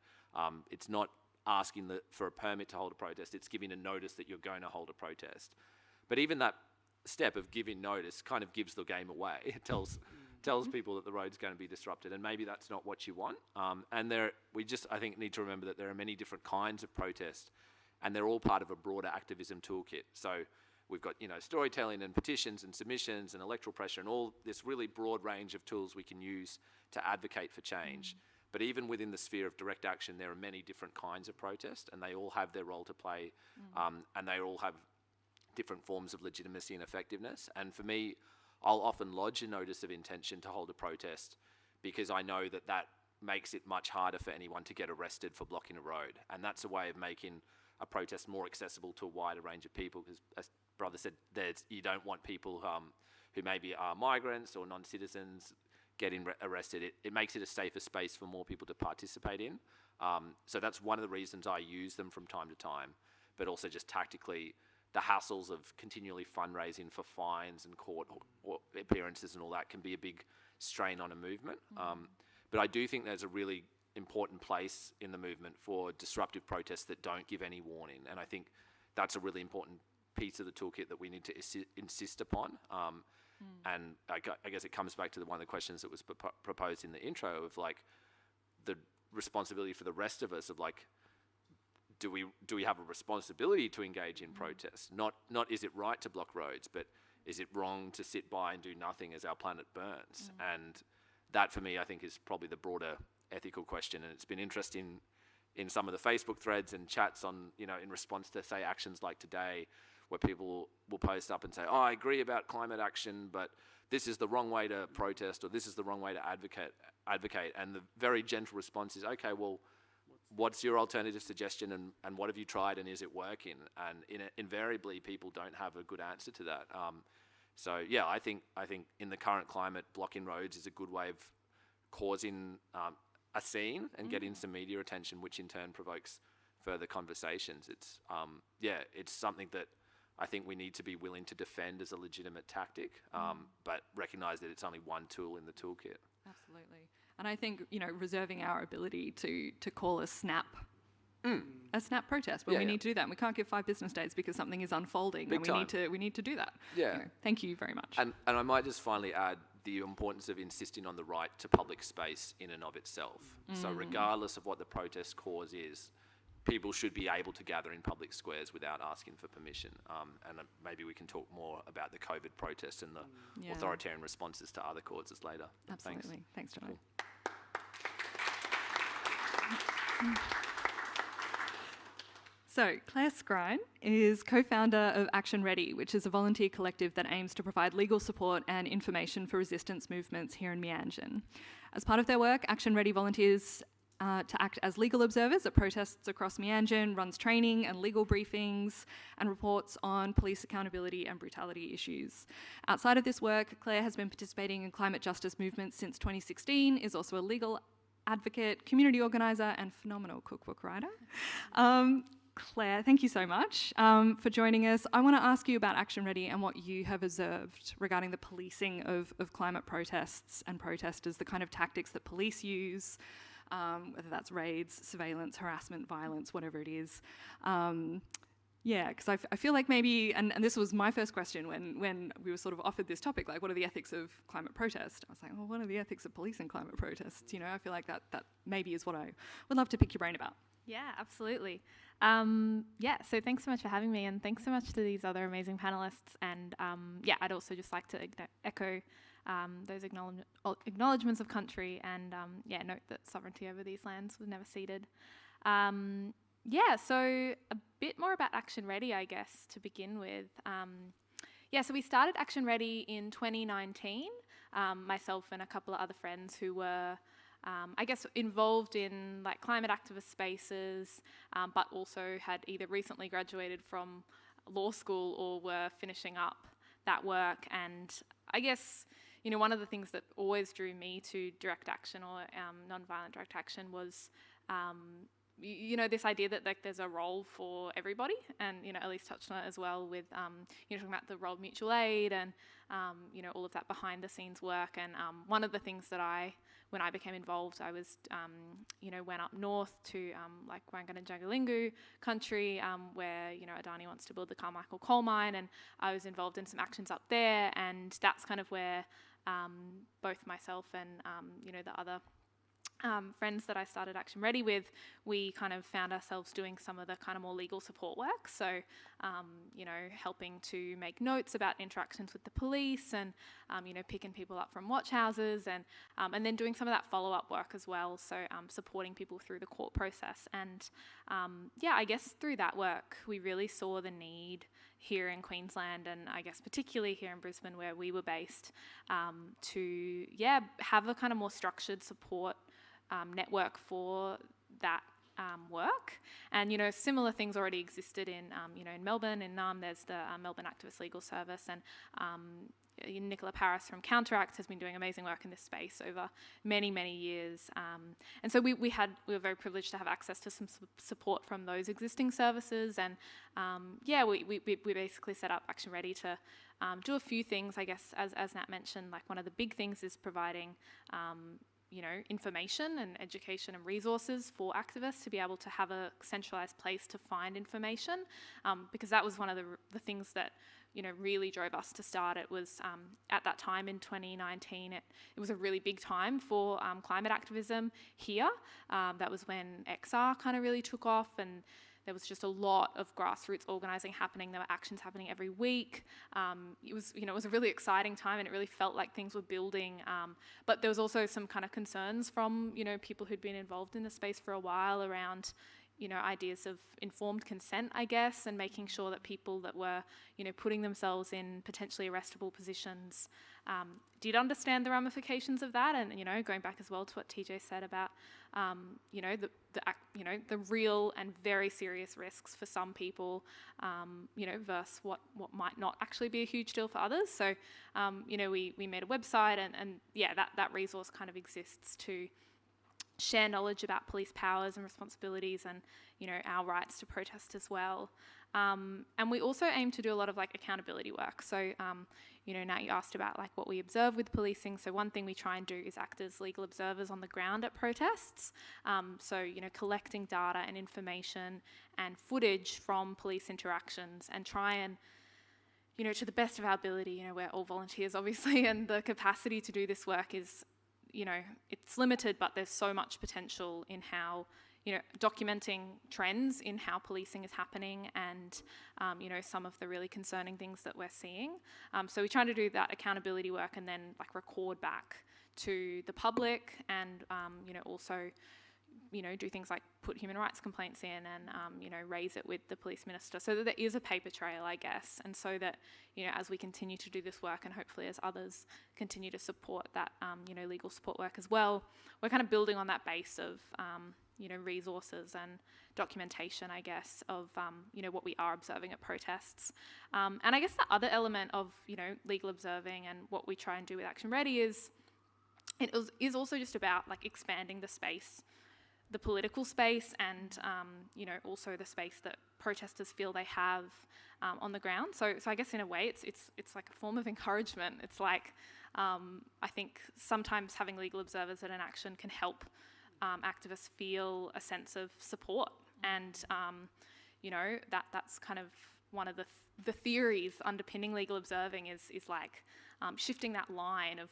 It's not asking for a permit to hold a protest. It's giving a notice that you're going to hold a protest. But even that step of giving notice kind of gives the game away. It tells people that the road's going to be disrupted, and maybe that's not what you want. And I think, need to remember that there are many different kinds of protest, and they're all part of a broader activism toolkit. So we've got, storytelling and petitions and submissions and electoral pressure and all this really broad range of tools we can use to advocate for change. But even within the sphere of direct action, there are many different kinds of protest, and they all have their role to play, and they all have different forms of legitimacy and effectiveness. And for me, I'll often lodge a notice of intention to hold a protest because I know that makes it much harder for anyone to get arrested for blocking a road. And that's a way of making a protest more accessible to a wider range of people, because as Brother said, you don't want people who maybe are migrants or non-citizens getting arrested. It makes it a safer space for more people to participate in. So that's one of the reasons I use them from time to time, but also just tactically, the hassles of continually fundraising for fines and court or appearances and all that can be a big strain on a movement. But I do think there's a really important place in the movement for disruptive protests that don't give any warning. And I think that's a really important piece of the toolkit that we need to insist upon. And I guess it comes back to one of the questions that was proposed in the intro of like the responsibility for the rest of us of like, do we have a responsibility to engage in protests? Not is it right to block roads, but is it wrong to sit by and do nothing as our planet burns? And that for me, I think, is probably the broader ethical question. And it's been interesting in some of the Facebook threads and chats on, in response to, say, actions like today, where people will post up and say, I agree about climate action, but this is the wrong way to protest, or this is the wrong way to advocate. And the very gentle response is, okay, well, what's your alternative suggestion, and what have you tried, and is it working? And invariably, people don't have a good answer to that. So yeah, I think in the current climate, blocking roads is a good way of causing a scene and getting some media attention, which in turn provokes further conversations. It's it's something that I think we need to be willing to defend as a legitimate tactic, but recognise that it's only one tool in the toolkit. Absolutely. And I think, reserving our ability to call a snap protest when we need to do that. And we can't give 5 business days because something is unfolding. Big and time. we need to do that. Yeah. Thank you very much. And I might just finally add the importance of insisting on the right to public space in and of itself. So regardless of what the protest cause is, people should be able to gather in public squares without asking for permission. And maybe we can talk more about the COVID protests and the authoritarian responses to other causes later. Absolutely. Thanks, Jono. Cool. So, Claire Scrine is co-founder of Action Ready, which is a volunteer collective that aims to provide legal support and information for resistance movements here in Meanjin. As part of their work, Action Ready volunteers to act as legal observers at protests across Meanjin, runs training and legal briefings, and reports on police accountability and brutality issues. Outside of this work, Claire has been participating in climate justice movements since 2016, is also a legal advocate, community organiser, and phenomenal cookbook writer. Claire, thank you so much for joining us. I want to ask you about Action Ready and what you have observed regarding the policing of climate protests and protesters, the kind of tactics that police use, whether that's raids, surveillance, harassment, violence, whatever it is. Because I feel like maybe, and this was my first question when we were sort of offered this topic, like what are the ethics of climate protest? I was like, well, what are the ethics of policing climate protests? I feel like that maybe is what I would love to pick your brain about. Yeah, absolutely. So thanks so much for having me, and thanks so much to these other amazing panelists. And I'd also just like to echo those acknowledgements of country and note that sovereignty over these lands was never ceded. So a bit more about Action Ready, I guess, to begin with. So we started Action Ready in 2019, myself and a couple of other friends who were involved in like climate activist spaces, but also had either recently graduated from law school or were finishing up that work. And I guess, one of the things that always drew me to direct action or nonviolent direct action was, this idea that like there's a role for everybody, and Elise touched on it as well with talking about the role of mutual aid and all of that behind the scenes work. And one of the things that when I became involved, I was went up north to like Wangan and Jagalingou country, where Adani wants to build the Carmichael coal mine, and I was involved in some actions up there, and that's kind of where both myself and the other friends that I started Action Ready with, we kind of found ourselves doing some of the kind of more legal support work. So, helping to make notes about interactions with the police and, picking people up from watch houses and then doing some of that follow-up work as well. So, supporting people through the court process. And, I guess through that work, we really saw the need here in Queensland, and I guess particularly here in Brisbane where we were based, to, have a kind of more structured support network for that work. And similar things already existed in in Melbourne. In Naarm there's the Melbourne Activist Legal Service, and Nicola Paris from Counteract has been doing amazing work in this space over many years. And so we were very privileged to have access to some support from those existing services. And we basically set up Action Ready to do a few things, I guess, as Nat mentioned. Like one of the big things is providing information and education and resources for activists to be able to have a centralised place to find information, because that was one of the things that really drove us to start it. Was at that time in 2019, it was a really big time for climate activism here. That was when XR kind of really took off, and there was just a lot of grassroots organising happening. There were actions happening every week. It was a really exciting time, and it really felt like things were building. But there was also some kind of concerns from people who'd been involved in the space for a while around ideas of informed consent, I guess, and making sure that people that were putting themselves in potentially arrestable positions did understand the ramifications of that, and going back as well to what TJ said about the real and very serious risks for some people, versus what might not actually be a huge deal for others. So we made a website, and that resource kind of exists to share knowledge about police powers and responsibilities, and our rights to protest as well. And we also aim to do a lot of accountability work. So now you asked about what we observe with policing. So one thing we try and do is act as legal observers on the ground at protests. So collecting data and information and footage from police interactions, and try and to the best of our ability, we're all volunteers obviously, and the capacity to do this work is it's limited, but there's so much potential in how, documenting trends in how policing is happening, and, some of the really concerning things that we're seeing. So we try to do that accountability work, and then record back to the public, and, also, do things like put human rights complaints in, and, raise it with the police minister, so that there is a paper trail, I guess, and so that, as we continue to do this work, and hopefully as others continue to support that, legal support work as well, we're kind of building on that base of, resources and documentation, I guess, of, what we are observing at protests. And I guess the other element of, legal observing and what we try and do with Action Ready is also just about expanding the space, the political space, and also the space that protesters feel they have on the ground. So I guess in a way it's like a form of encouragement. It's I think sometimes having legal observers at an action can help activists feel a sense of support, and that's kind of one of the theories underpinning legal observing is shifting that line of,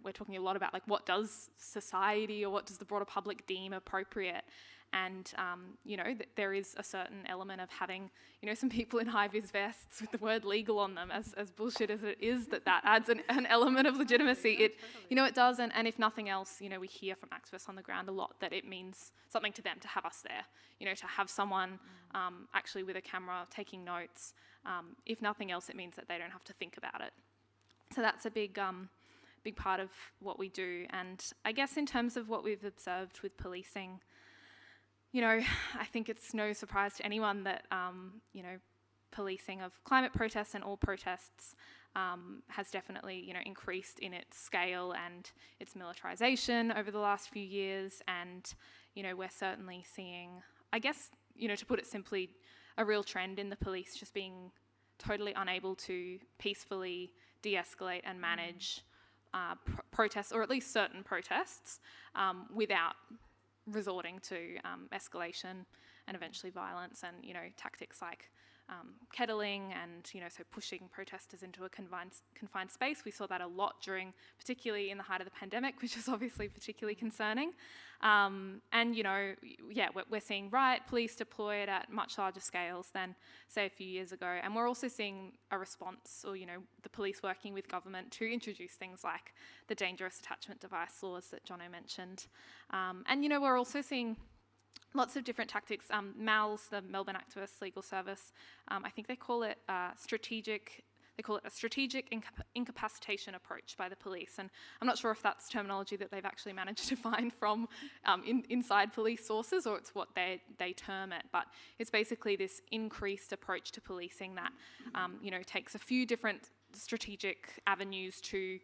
we're talking a lot about what does society or what does the broader public deem appropriate, and there is a certain element of having some people in high-vis vests with the word legal on them, as bullshit as it is, that adds an element of legitimacy. It does, and if nothing else, we hear from activists on the ground a lot that it means something to them to have us there, to have someone actually with a camera taking notes. If nothing else, it means that they don't have to think about it. So that's a big part of what we do. And I guess in terms of what we've observed with policing, I think it's no surprise to anyone that, policing of climate protests and all protests has definitely, increased in its scale and its militarisation over the last few years. And, we're certainly seeing, I guess, to put it simply, a real trend in the police just being totally unable to peacefully de-escalate and manage protests, or at least certain protests, without resorting to escalation and eventually violence, and tactics like kettling, and so pushing protesters into a confined space. We saw that a lot particularly in the height of the pandemic, which is obviously particularly concerning. And we're seeing riot police deployed at much larger scales than, say, a few years ago. And we're also seeing a response, or the police working with government to introduce things like the dangerous attachment device laws that Jono mentioned. And we're also seeing lots of different tactics. MALS, the Melbourne Activists Legal Service, I think they call it strategic. They call it a strategic incapacitation approach by the police, and I'm not sure if that's terminology that they've actually managed to find from inside police sources, or it's what they term it. But it's basically this increased approach to policing that takes a few different strategic avenues to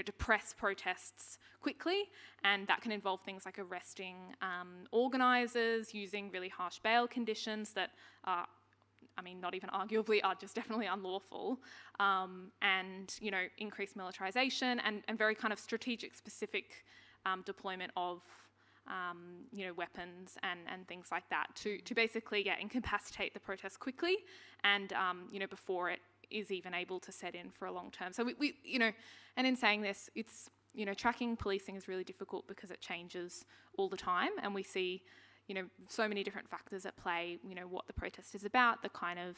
depress protests quickly, and that can involve things like arresting organisers, using really harsh bail conditions that are, not even arguably, are just definitely unlawful, and increased militarisation and very kind of strategic specific deployment of weapons and things like that to basically incapacitate the protest quickly and before it is even able to set in for a long term. So we and in saying this, it's tracking policing is really difficult because it changes all the time, and we see so many different factors at play. What the protest is about, the kind of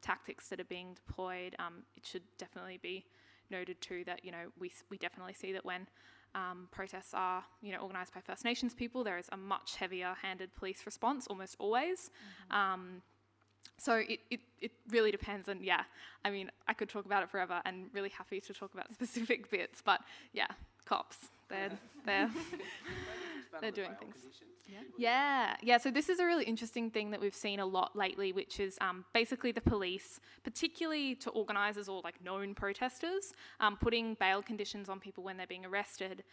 tactics that are being deployed. It should definitely be noted too that we definitely see that when protests are organised by First Nations people, there is a much heavier-handed police response almost always. So it really depends, and I could talk about it forever, and really happy to talk about specific bits, but cops, they're doing things. Yeah. So this is a really interesting thing that we've seen a lot lately, which is basically the police, particularly to organisers or known protesters, putting bail conditions on people when they're being arrested.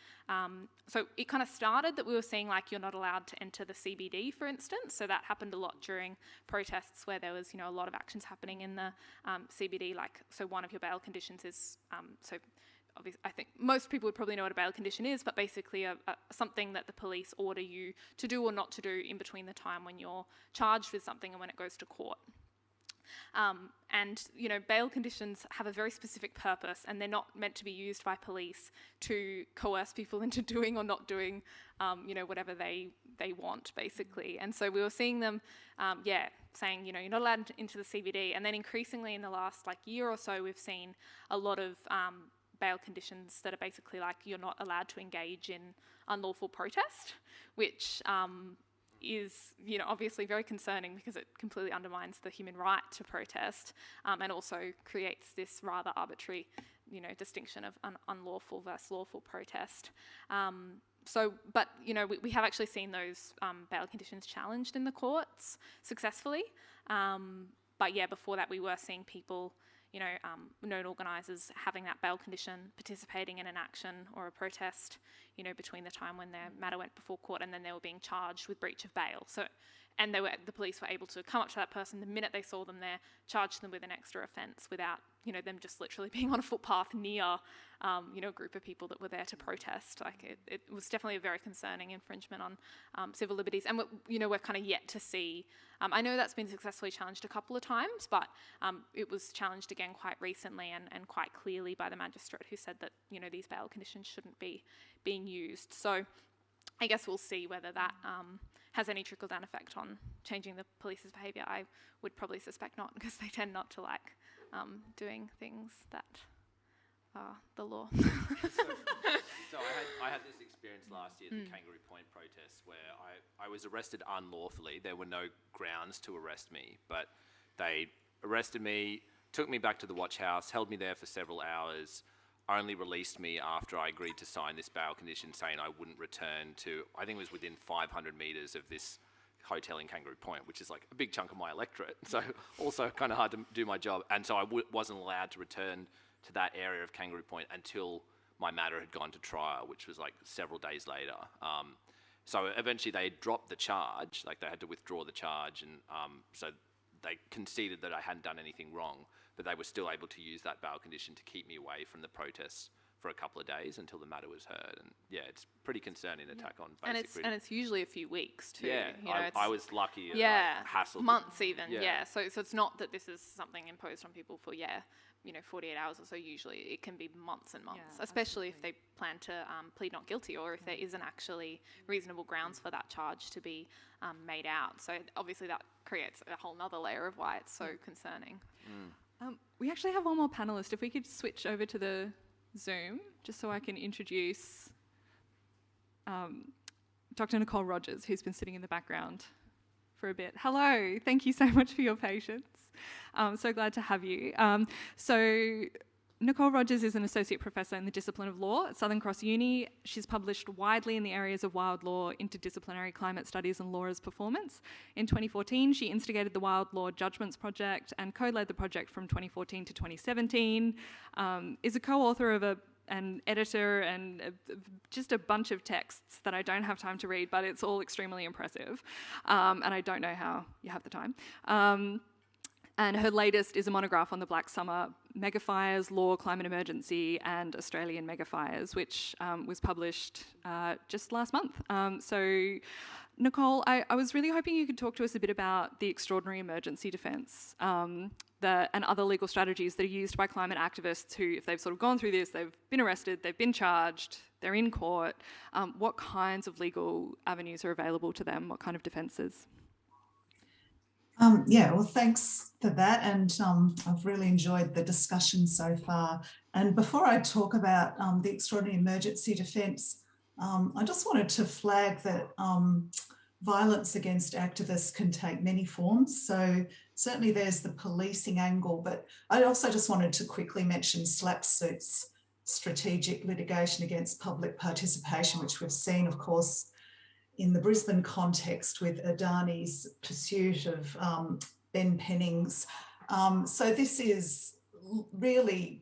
So it kind of started that we were seeing you're not allowed to enter the CBD, for instance. So that happened a lot during protests where there was a lot of actions happening in the CBD. So one of your bail conditions is I think most people would probably know what a bail condition is, but basically something that the police order you to do or not to do in between the time when you're charged with something and when it goes to court. And bail conditions have a very specific purpose, and they're not meant to be used by police to coerce people into doing or not doing, whatever they want, basically. And so we were seeing them, saying, you're not allowed into the CBD. And then increasingly in the last year or so, we've seen a lot of bail conditions that are basically you're not allowed to engage in unlawful protest, which is obviously very concerning because it completely undermines the human right to protest, and also creates this rather arbitrary distinction of unlawful versus lawful protest. But we have actually seen those bail conditions challenged in the courts successfully. But before that we were seeing people known organisers having that bail condition, participating in an action or a protest, between the time when their matter went before court and then they were being charged with breach of bail. So, and the police were able to come up to that person the minute they saw them there, charge them with an extra offence without, them just literally being on a footpath near, a group of people that were there to protest. It was definitely a very concerning infringement on civil liberties, and we're kind of yet to see. I know that's been successfully challenged a couple of times, but it was challenged again quite recently and quite clearly by the magistrate, who said that these bail conditions shouldn't be being used. So I guess we'll see whether that has any trickle-down effect on changing the police's behaviour. I would probably suspect not, because they tend not to like doing things that are the law. So I had this experience last year at the Kangaroo Point protests where I was arrested unlawfully. There were no grounds to arrest me, but they arrested me, took me back to the watch house, held me there for several hours, only released me after I agreed to sign this bail condition saying I wouldn't return to, I think it was within 500 metres of this hotel in Kangaroo Point, which is like a big chunk of my electorate. So also kind of hard to do my job. And so I wasn't allowed to return to that area of Kangaroo Point until my matter had gone to trial, which was like several days later. So eventually they dropped the charge, like they had to withdraw the charge, and so they conceded that I hadn't done anything wrong, but they were still able to use that bail condition to keep me away from the protests for a couple of days until the matter was heard. And yeah, it's pretty concerning attack on basic freedom. And it's usually a few weeks too. Yeah, I was lucky. Hassled. Months even. Yeah. So it's not that this is something imposed on people for 48 hours or so. Usually it can be months and months, especially if they plan to plead not guilty, or if there isn't actually reasonable grounds for that charge to be made out. So obviously that creates a whole nother layer of why it's so concerning. We actually have one more panellist. If we could switch over to the Zoom, just so I can introduce Dr. Nicole Rogers, who's been sitting in the background for a bit. Hello, thank you so much for your patience. So glad to have you. So Nicole Rogers is an associate professor in the discipline of law at Southern Cross Uni. She's published widely in the areas of wild law, interdisciplinary climate studies and law as performance. In 2014, she instigated the Wild Law Judgments Project and co-led the project from 2014 to 2017, is a co-author of an editor and just a bunch of texts that I don't have time to read, but it's all extremely impressive. And I don't know how you have the time. And her latest is a monograph on the Black Summer Megafires, Law, Climate Emergency, and Australian Megafires, which was published just last month. So, Nicole, I was really hoping you could talk to us a bit about the extraordinary emergency defence and other legal strategies that are used by climate activists who, if they've sort of gone through this, they've been arrested, they've been charged, they're in court. What kinds of legal avenues are available to them? What kind of defences? Yeah, well, thanks for that. And I've really enjoyed the discussion so far. And before I talk about the extraordinary emergency defence, I just wanted to flag that violence against activists can take many forms. So certainly there's the policing angle, but I also just wanted to quickly mention SLAP suits, strategic litigation against public participation, which we've seen, of course, in the Brisbane context with Adani's pursuit of Ben Penning's. So this is really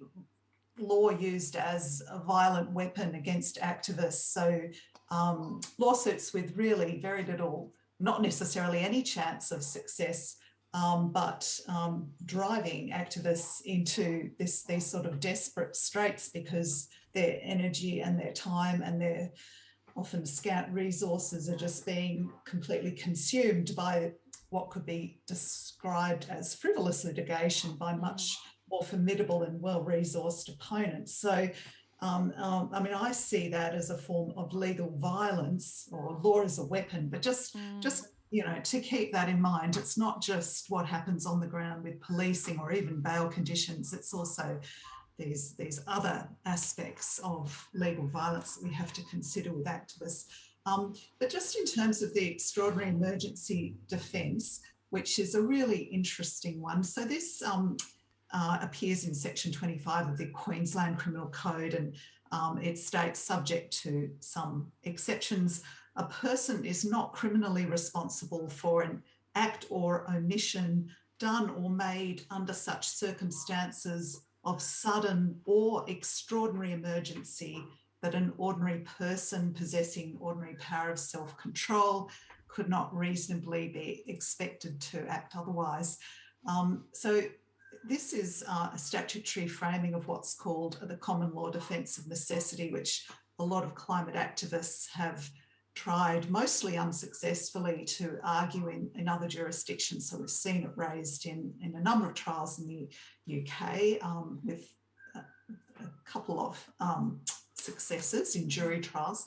law used as a violent weapon against activists. So lawsuits with really very little, not necessarily any chance of success, but driving activists into these sort of desperate straits because their energy and their time and their often scant resources are just being completely consumed by what could be described as frivolous litigation by much more formidable and well-resourced opponents. So, I mean, I see that as a form of legal violence, or law as a weapon, but just you know, to keep that in mind, it's not just what happens on the ground with policing or even bail conditions, it's also these other aspects of legal violence that we have to consider with activists. But just in terms of the extraordinary emergency defence, which is a really interesting one. So this appears in section 25 of the Queensland Criminal Code, and it states, subject to some exceptions, a person is not criminally responsible for an act or omission done or made under such circumstances of sudden or extraordinary emergency that an ordinary person possessing ordinary power of self-control could not reasonably be expected to act otherwise. So this is a statutory framing of what's called the common law defence of necessity, which a lot of climate activists have tried, mostly unsuccessfully, to argue in other jurisdictions. So we've seen it raised in a number of trials in the UK with a couple of successes in jury trials.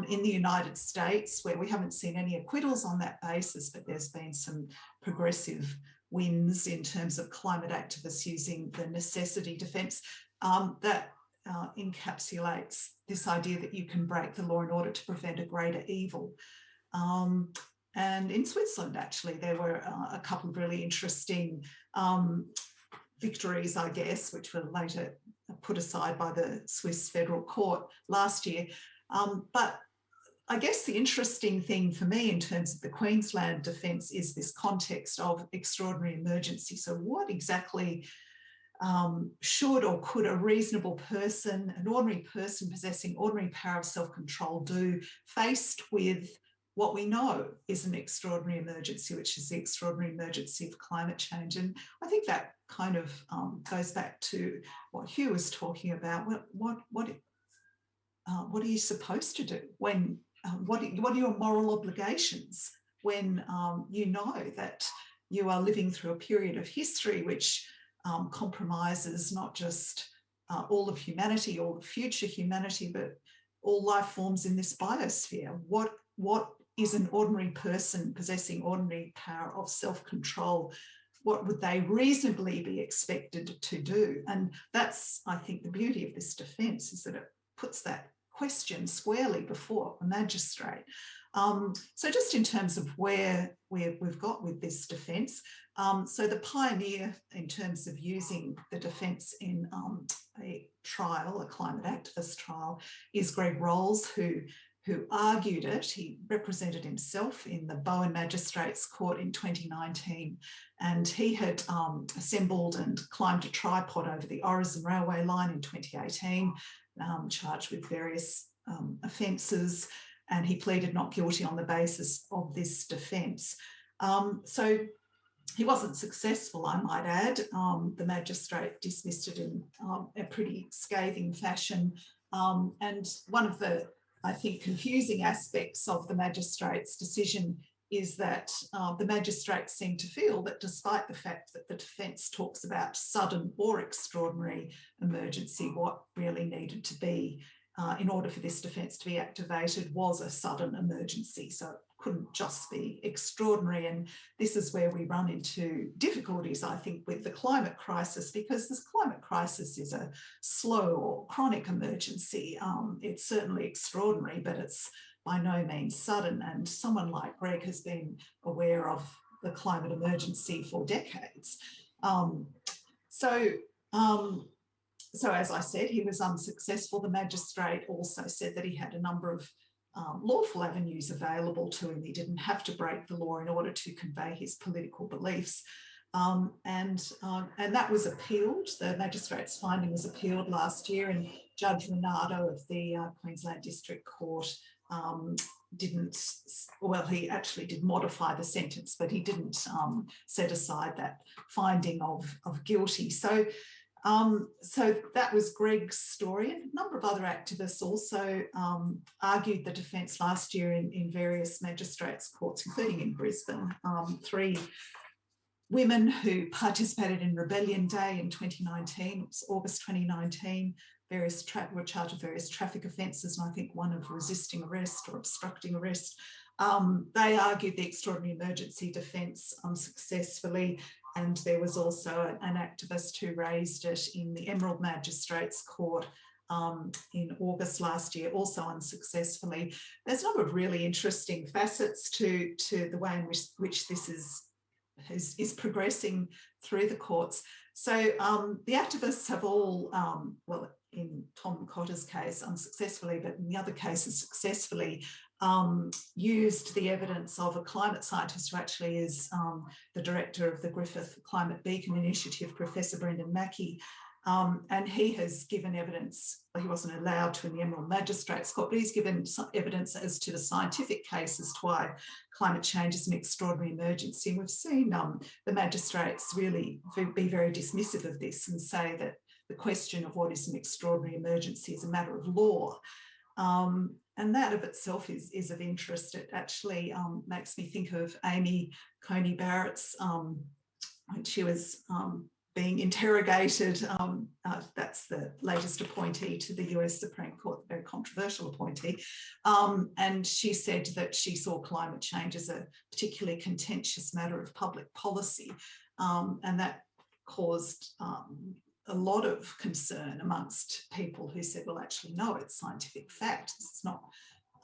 In the United States, where we haven't seen any acquittals on that basis, but there's been some progressive wins in terms of climate activists using the necessity defence, that encapsulates this idea that you can break the law in order to prevent a greater evil. And in Switzerland, actually, there were a couple of really interesting victories, I guess, which were later put aside by the Swiss Federal Court last year. But I guess the interesting thing for me in terms of the Queensland defence is this context of extraordinary emergency. So what exactly should or could a reasonable person, an ordinary person possessing ordinary power of self-control, do faced with what we know is an extraordinary emergency, which is the extraordinary emergency of climate change? And I think that kind of goes back to what Hugh was talking about. What are you supposed to do when? What are your moral obligations when you know that you are living through a period of history which compromises not just all of humanity, all of future humanity, but all life forms in this biosphere? What is an ordinary person possessing ordinary power of self-control? What would they reasonably be expected to do? And that's, I think, the beauty of this defence, is that it puts that question squarely before a magistrate. So just in terms of where we've got with this defence, so the pioneer in terms of using the defence in a trial, a climate activist trial, is Greg Rolls, who argued it. He represented himself in the Bowen Magistrates Court in 2019, and he had assembled and climbed a tripod over the Orison Railway line in 2018, charged with various offences, and he pleaded not guilty on the basis of this defence. So he wasn't successful, I might add. The magistrate dismissed it in a pretty scathing fashion. And one of the, I think, confusing aspects of the magistrate's decision is that the magistrate seemed to feel that despite the fact that the defence talks about sudden or extraordinary emergency, what really needed to be in order for this defence to be activated was a sudden emergency. So it couldn't just be extraordinary. And this is where we run into difficulties, I think, with the climate crisis, because this climate crisis is a slow or chronic emergency. It's certainly extraordinary, but it's by no means sudden. And someone like Greg has been aware of the climate emergency for decades. So as I said, he was unsuccessful. The magistrate also said that he had a number of lawful avenues available to him. He didn't have to break the law in order to convey his political beliefs. And that was appealed. The magistrate's finding was appealed last year, and Judge Renato of the Queensland District Court he actually did modify the sentence, but he didn't set aside that finding of guilty. So that was Greg's story. And a number of other activists also argued the defence last year in various magistrates' courts, including in Brisbane. 3 women who participated in Rebellion Day in 2019, it was August 2019, were charged with various traffic offences, and I think one of resisting arrest or obstructing arrest. They argued the extraordinary emergency defence unsuccessfully. And there was also an activist who raised it in the Emerald Magistrates Court in August last year, also unsuccessfully. There's a number of really interesting facets to the way in which this is progressing through the courts. So the activists have all, in Tom Cotter's case unsuccessfully, but in the other cases successfully, used the evidence of a climate scientist who actually is the director of the Griffith Climate Beacon Initiative, Professor Brendan Mackey. And he has given evidence, he wasn't allowed to in the Emerald Magistrates Court, but he's given some evidence as to the scientific case as to why climate change is an extraordinary emergency. And we've seen the magistrates really be very dismissive of this and say that the question of what is an extraordinary emergency is a matter of law. And that of itself is of interest. It actually makes me think of Amy Coney Barrett's, when she was being interrogated. That's the latest appointee to the US Supreme Court, a very controversial appointee. And she said that she saw climate change as a particularly contentious matter of public policy. And that caused a lot of concern amongst people who said, well, actually, no, it's scientific fact. It's not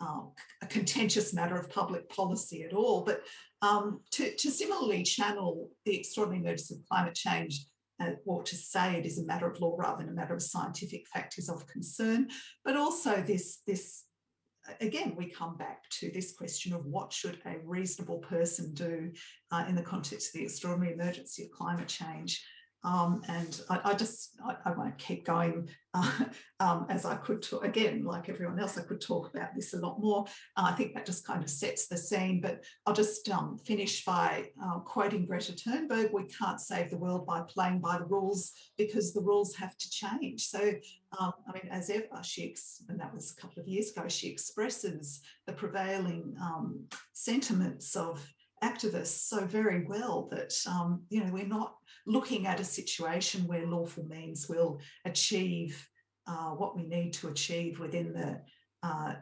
a contentious matter of public policy at all. But to similarly channel the extraordinary emergency of climate change, or to say it is a matter of law rather than a matter of scientific fact, is of concern. But also this again, we come back to this question of what should a reasonable person do in the context of the extraordinary emergency of climate change. And I won't keep going as I could talk, again, like everyone else, I could talk about this a lot more. I think that just kind of sets the scene, but I'll just finish by quoting Greta Thunberg: we can't save the world by playing by the rules, because the rules have to change. So, I mean, as ever, and that was a couple of years ago, she expresses the prevailing sentiments of activists so very well that, we're not looking at a situation where lawful means will achieve what we need to achieve within the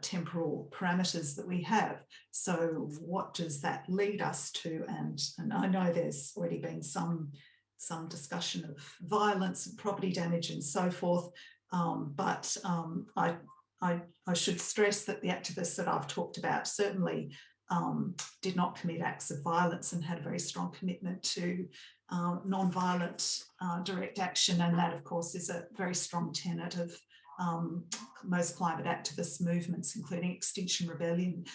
temporal parameters that we have. So what does that lead us to? And I know there's already been some discussion of violence and property damage and so forth, but I should stress that the activists that I've talked about certainly did not commit acts of violence and had a very strong commitment to non-violent direct action. And that, of course, is a very strong tenet of most climate activist movements, including Extinction Rebellion.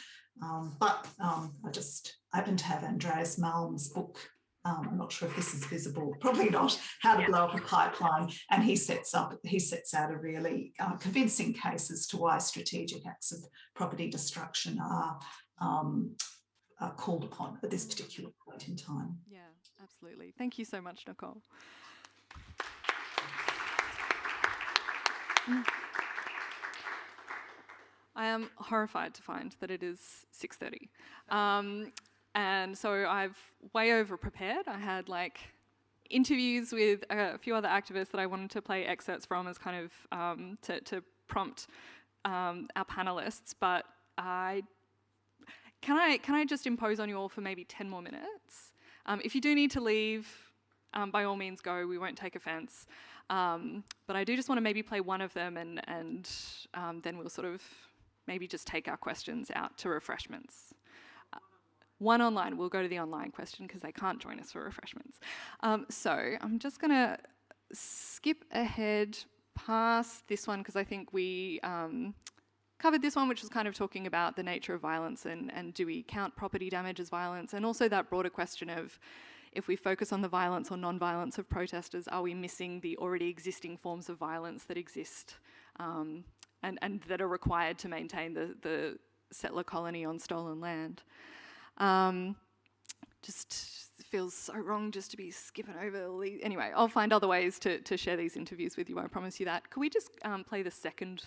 But I just happen to have Andreas Malm's book. I'm not sure if this is visible, probably not, How to Blow Up a Pipeline. And he sets out a really convincing case as to why strategic acts of property destruction are called upon at this particular point in time. Yeah, Absolutely. Thank you so much, Nicole. I am horrified to find that it is 6:30. And so I've way over prepared. I had like interviews with a few other activists that I wanted to play excerpts from as kind of to prompt our panelists, but can I just impose on you all for maybe 10 more minutes? If you do need to leave, by all means go, we won't take offence. But I do just want to maybe play one of them and then we'll sort of maybe just take our questions out to refreshments. One online, we'll go to the online question because they can't join us for refreshments. So I'm just going to skip ahead past this one because I think we covered this one, which was kind of talking about the nature of violence and do we count property damage as violence, and also that broader question of if we focus on the violence or non-violence of protesters, are we missing the already existing forms of violence that exist and that are required to maintain the settler colony on stolen land? Just feels so wrong just to be skipping over all these. Anyway, I'll find other ways to share these interviews with you, I promise you that. Could we just play the second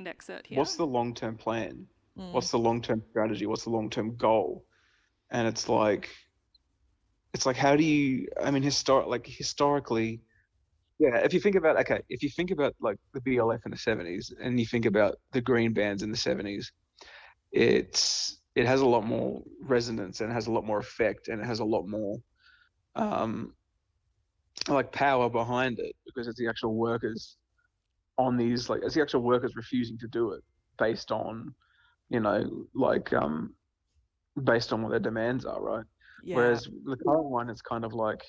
excerpt here? What's the long-term plan? What's the long-term strategy? What's the long-term goal? And it's like how do you, I mean, historically, yeah, if you think about like the BLF in the 70s and you think about the green bands in the 70s, it has a lot more resonance and it has a lot more effect and it has a lot more like power behind it because it's the actual workers on these, like it's the actual workers refusing to do it based on, based on what their demands are, right? Yeah. Whereas the current one, it's kind of like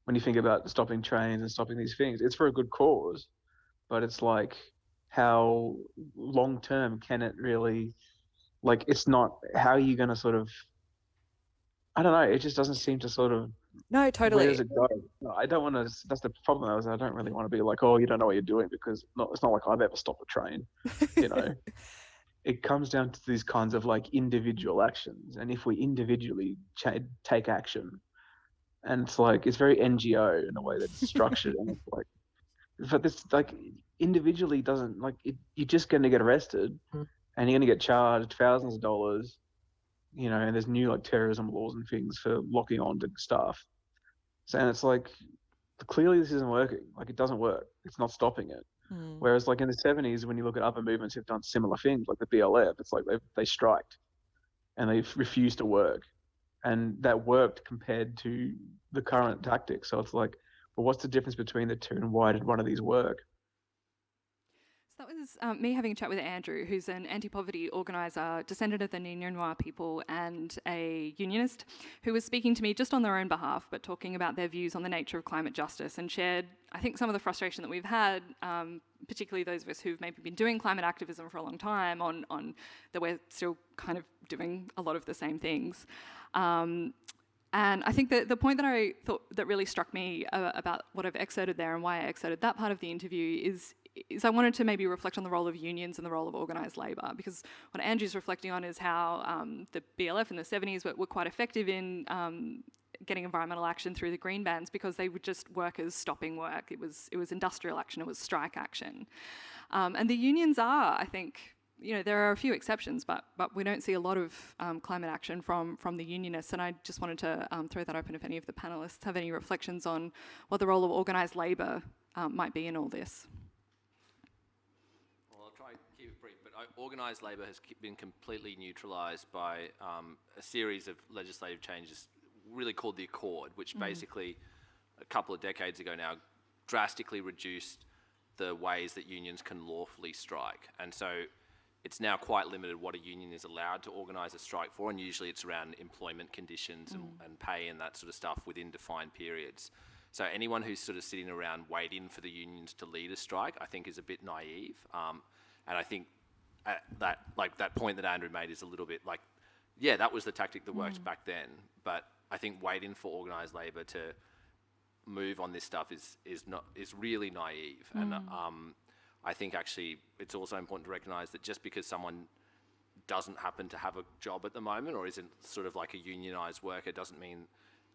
when you think about stopping trains and stopping these things, it's for a good cause, but it's like how long term can it really, like it's not, how are you going to sort of, I don't know, it just doesn't seem to sort of, no, totally. Where does it go? No, I don't want to, that's the problem is I don't really want to be like, oh, you don't know what you're doing because it's not like I've ever stopped a train, It comes down to these kinds of like individual actions. And if we individually take action, and it's like, it's very NGO in a way that it's structured. And it's like, but this like individually doesn't like it, you're just going to get arrested and you're going to get charged thousands of dollars, and there's new like terrorism laws and things for locking on to stuff. So, and it's like, clearly this isn't working. Like it doesn't work. It's not stopping it. Whereas like in the 70s, when you look at other movements who've done similar things, like the BLF, it's like they striked and they refused to work. And that worked compared to the current tactics. So it's like, well, what's the difference between the two and why did one of these work? So that was me having a chat with Andrew, who's an anti-poverty organiser, descendant of the Ngunnawal people and a unionist, who was speaking to me just on their own behalf, but talking about their views on the nature of climate justice and shared, I think, some of the frustration that we've had, particularly those of us who've maybe been doing climate activism for a long time, on that we're still kind of doing a lot of the same things. And I think that the point that I thought that really struck me about what I've excerpted there and why I excerpted that part of the interview is I wanted to maybe reflect on the role of unions and the role of organised labour, because what Andrew's reflecting on is how the BLF in the 70s were quite effective in getting environmental action through the green bans because they were just workers stopping work. It was industrial action, it was strike action. And the unions are, I think, there are a few exceptions, but we don't see a lot of climate action from the unionists, and I just wanted to throw that open if any of the panellists have any reflections on what the role of organised labour might be in all this. Well, I'll try to keep it brief, but organised labour has been completely neutralised by a series of legislative changes really called the Accord, which basically a couple of decades ago now drastically reduced the ways that unions can lawfully strike. And so it's now quite limited what a union is allowed to organise a strike for, and usually it's around employment conditions and pay and that sort of stuff within defined periods. So anyone who's sort of sitting around waiting for the unions to lead a strike, I think is a bit naive. And I think that point that Andrew made is a little bit like, yeah, that was the tactic that worked back then, but I think waiting for organised labour to move on this stuff is really naive. And I think actually it's also important to recognise that just because someone doesn't happen to have a job at the moment or isn't sort of like a unionised worker doesn't mean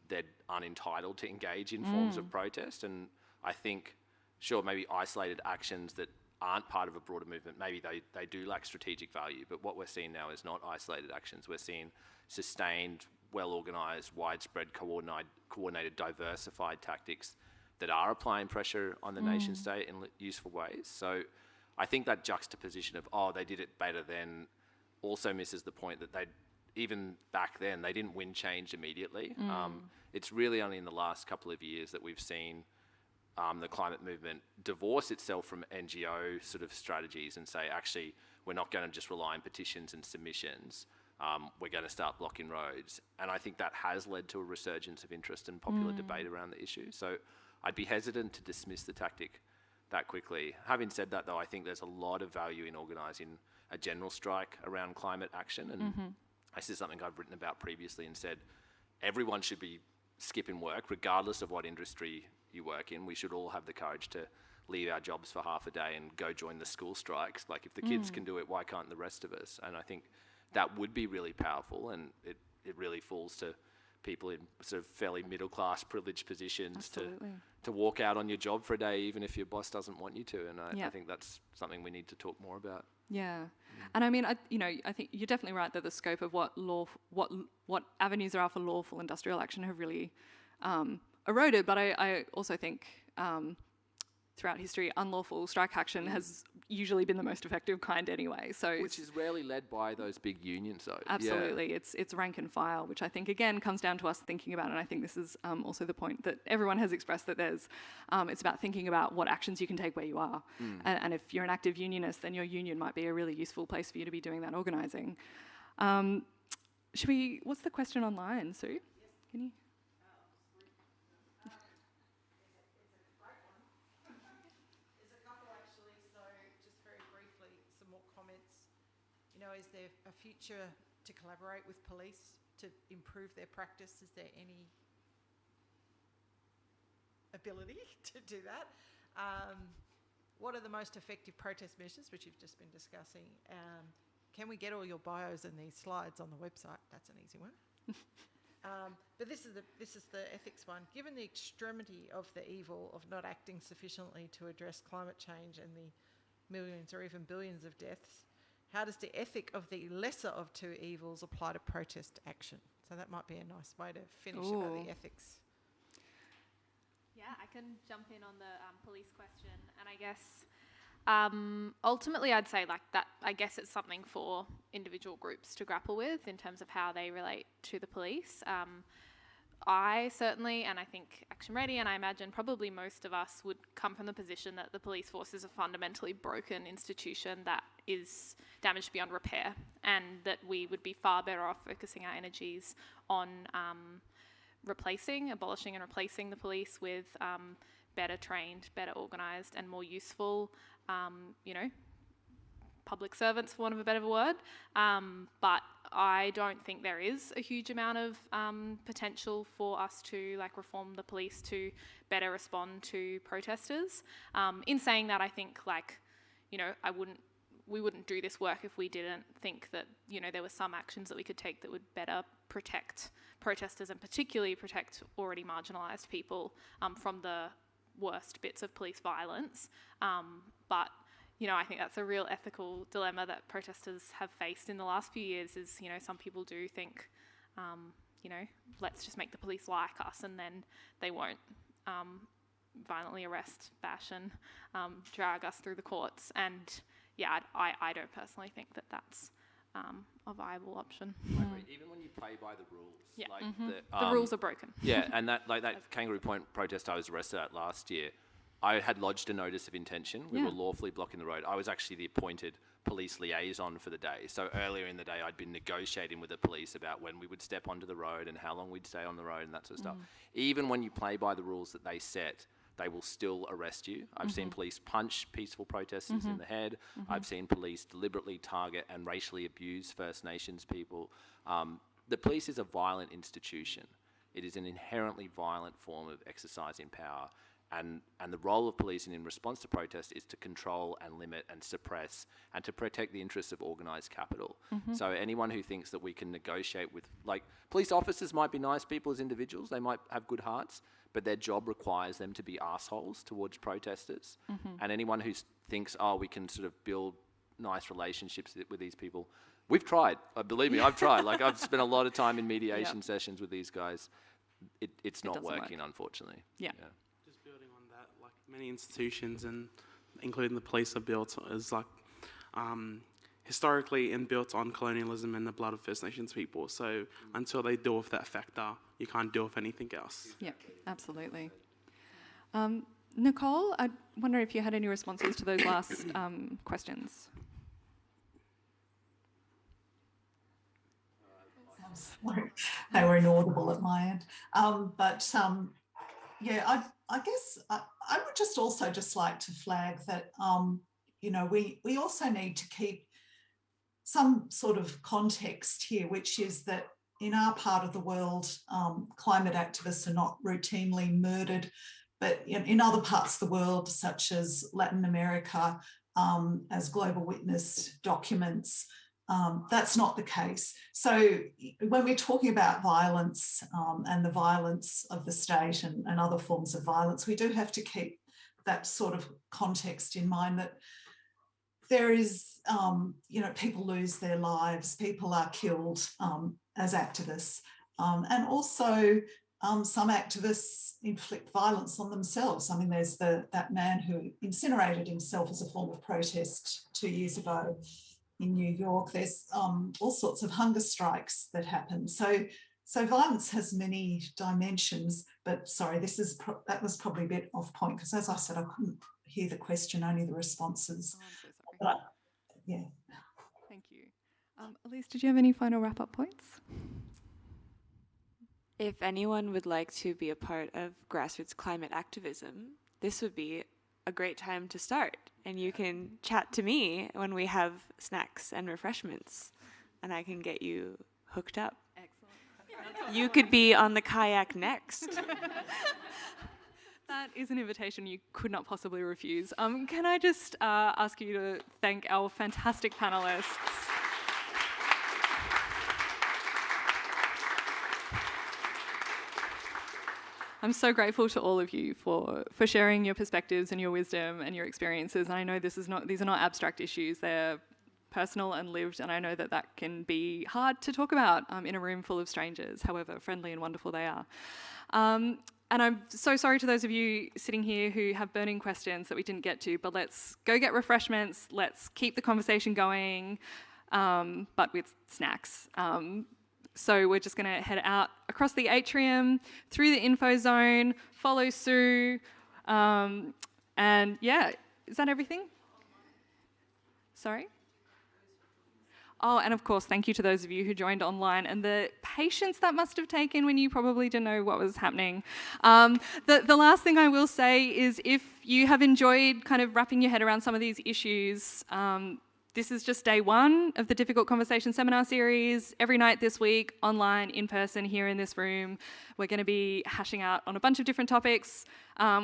they're unentitled to engage in forms of protest. And I think, sure, maybe isolated actions that aren't part of a broader movement, maybe they do lack strategic value, but what we're seeing now is not isolated actions. We're seeing sustained, well-organised, widespread, coordinated, diversified tactics that are applying pressure on the nation state in useful ways. So I think that juxtaposition of, oh, they did it better then, also misses the point that even back then, they didn't win change immediately. It's really only in the last couple of years that we've seen the climate movement divorce itself from NGO sort of strategies and say, actually, we're not going to just rely on petitions and submissions. We're going to start blocking roads. And I think that has led to a resurgence of interest and popular debate around the issue. So I'd be hesitant to dismiss the tactic that quickly. Having said that, though, I think there's a lot of value in organising a general strike around climate action. And this is something I've written about previously and said everyone should be skipping work, regardless of what industry you work in. We should all have the courage to leave our jobs for half a day and go join the school strikes. Like, if the kids can do it, why can't the rest of us? And I think that would be really powerful, and it really falls to people in sort of fairly middle-class privileged positions to walk out on your job for a day, even if your boss doesn't want you to. And I think that's something we need to talk more about. Yeah, and I mean, I think you're definitely right that the scope of what avenues there are for lawful industrial action have really eroded. But I also think throughout history, unlawful strike action has usually been the most effective kind anyway. So which is rarely led by those big unions, though. Absolutely, it's rank and file, which I think again comes down to us thinking about, and I think this is also the point that everyone has expressed, that there's it's about thinking about what actions you can take where you are, and if you're an active unionist, then your union might be a really useful place for you to be doing that organising. What's the question online, Sue? Can you? Is there a future to collaborate with police to improve their practice? Is there any ability to do that? What are the most effective protest measures, which you've just been discussing? Can we get all your bios and these slides on the website? That's an easy one. But this is the ethics one. Given the extremity of the evil of not acting sufficiently to address climate change and the millions or even billions of deaths, how does the ethic of the lesser of two evils apply to protest action? So that might be a nice way to finish about the ethics. Yeah, I can jump in on the police question. And I guess ultimately I'd say like that, I guess it's something for individual groups to grapple with in terms of how they relate to the police. I certainly, and I think Action Ready, and I imagine probably most of us would come from the position that the police force is a fundamentally broken institution that is damaged beyond repair, and that we would be far better off focusing our energies on abolishing and replacing the police with better trained, better organised and more useful, public servants, for want of a better word. But I don't think there is a huge amount of potential for us to reform the police to better respond to protesters. In saying that, I think we wouldn't do this work if we didn't think that there were some actions that we could take that would better protect protesters and particularly protect already marginalised people from the worst bits of police violence. But I think that's a real ethical dilemma that protesters have faced in the last few years is, some people do think, let's just make the police like us, and then they won't violently arrest, bash and drag us through the courts. And I don't personally think that that's a viable option. I agree. Even when you play by the rules, the rules are broken. Yeah, and that Kangaroo Point protest I was arrested at last year, I had lodged a notice of intention. We were lawfully blocking the road. I was actually the appointed police liaison for the day. So earlier in the day, I'd been negotiating with the police about when we would step onto the road and how long we'd stay on the road and that sort of stuff. Even when you play by the rules that they set, they will still arrest you. I've seen police punch peaceful protesters in the head. I've seen police deliberately target and racially abuse First Nations people. The police is a violent institution. It is an inherently violent form of exercising power. And the role of policing in response to protest is to control and limit and suppress and to protect the interests of organised capital. So anyone who thinks that we can negotiate with, like, police officers might be nice people as individuals, they might have good hearts, but their job requires them to be assholes towards protesters. And anyone who thinks, oh, we can sort of build nice relationships with these people, we've tried. Believe me, I've tried. Like, I've spent a lot of time in mediation sessions with these guys. It's not working, unfortunately. Yeah. Just building on that, like many institutions, and including the police, are built as like historically and built on colonialism and the blood of First Nations people. So until they deal with that factor, you can't deal with anything else. Yeah, absolutely. Nicole, I wonder if you had any responses to those last questions. They were inaudible at my end. Yeah, I guess I would just also just like to flag that, you know, we also need to keep some sort of context here, which is that in our part of the world, climate activists are not routinely murdered, but in other parts of the world, such as Latin America, as Global Witness documents, that's not the case. So when we're talking about violence and the violence of the state and other forms of violence, we do have to keep that sort of context in mind, that there is, you know, people lose their lives, people are killed as activists, and also some activists inflict violence on themselves. I mean, there's that man who incinerated himself as a form of protest 2 years ago in New York. There's all sorts of hunger strikes that happen. So violence has many dimensions, but sorry, that was probably a bit off point, because as I said, I couldn't hear the question, only the responses. Oh, I'm so sorry. Yeah. Thank you. Elise, did you have any final wrap-up points? If anyone would like to be a part of grassroots climate activism, this would be a great time to start. And you can chat to me when we have snacks and refreshments, and I can get you hooked up. Excellent. You could be on the kayak next. That is an invitation you could not possibly refuse. Can I just ask you to thank our fantastic panelists? I'm so grateful to all of you for sharing your perspectives and your wisdom and your experiences. And I know these are not abstract issues, they're personal and lived, and I know that can be hard to talk about in a room full of strangers, however friendly and wonderful they are. And I'm so sorry to those of you sitting here who have burning questions that we didn't get to, but let's go get refreshments, let's keep the conversation going, but with snacks. So we're just going to head out across the atrium, through the info zone, follow Sue, and yeah, is that everything? Sorry? Oh, and of course, thank you to those of you who joined online and the patience that must have taken when you probably didn't know what was happening. The last thing I will say is, if you have enjoyed kind of wrapping your head around some of these issues, this is just day one of the Difficult Conversation seminar series. Every night this week, online, in person, here in this room, we're going to be hashing out on a bunch of different topics,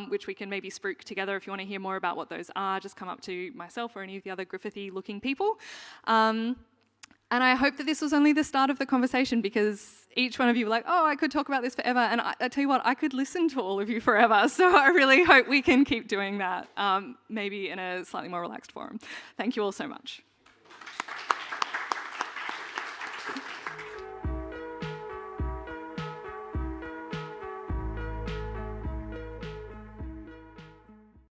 which we can maybe spruik together. If you want to hear more about what those are, just come up to myself or any of the other Griffithy looking people. And I hope that this was only the start of the conversation, because each one of you were like, oh, I could talk about this forever. And I tell you what, I could listen to all of you forever. So I really hope we can keep doing that, maybe in a slightly more relaxed forum. Thank you all so much.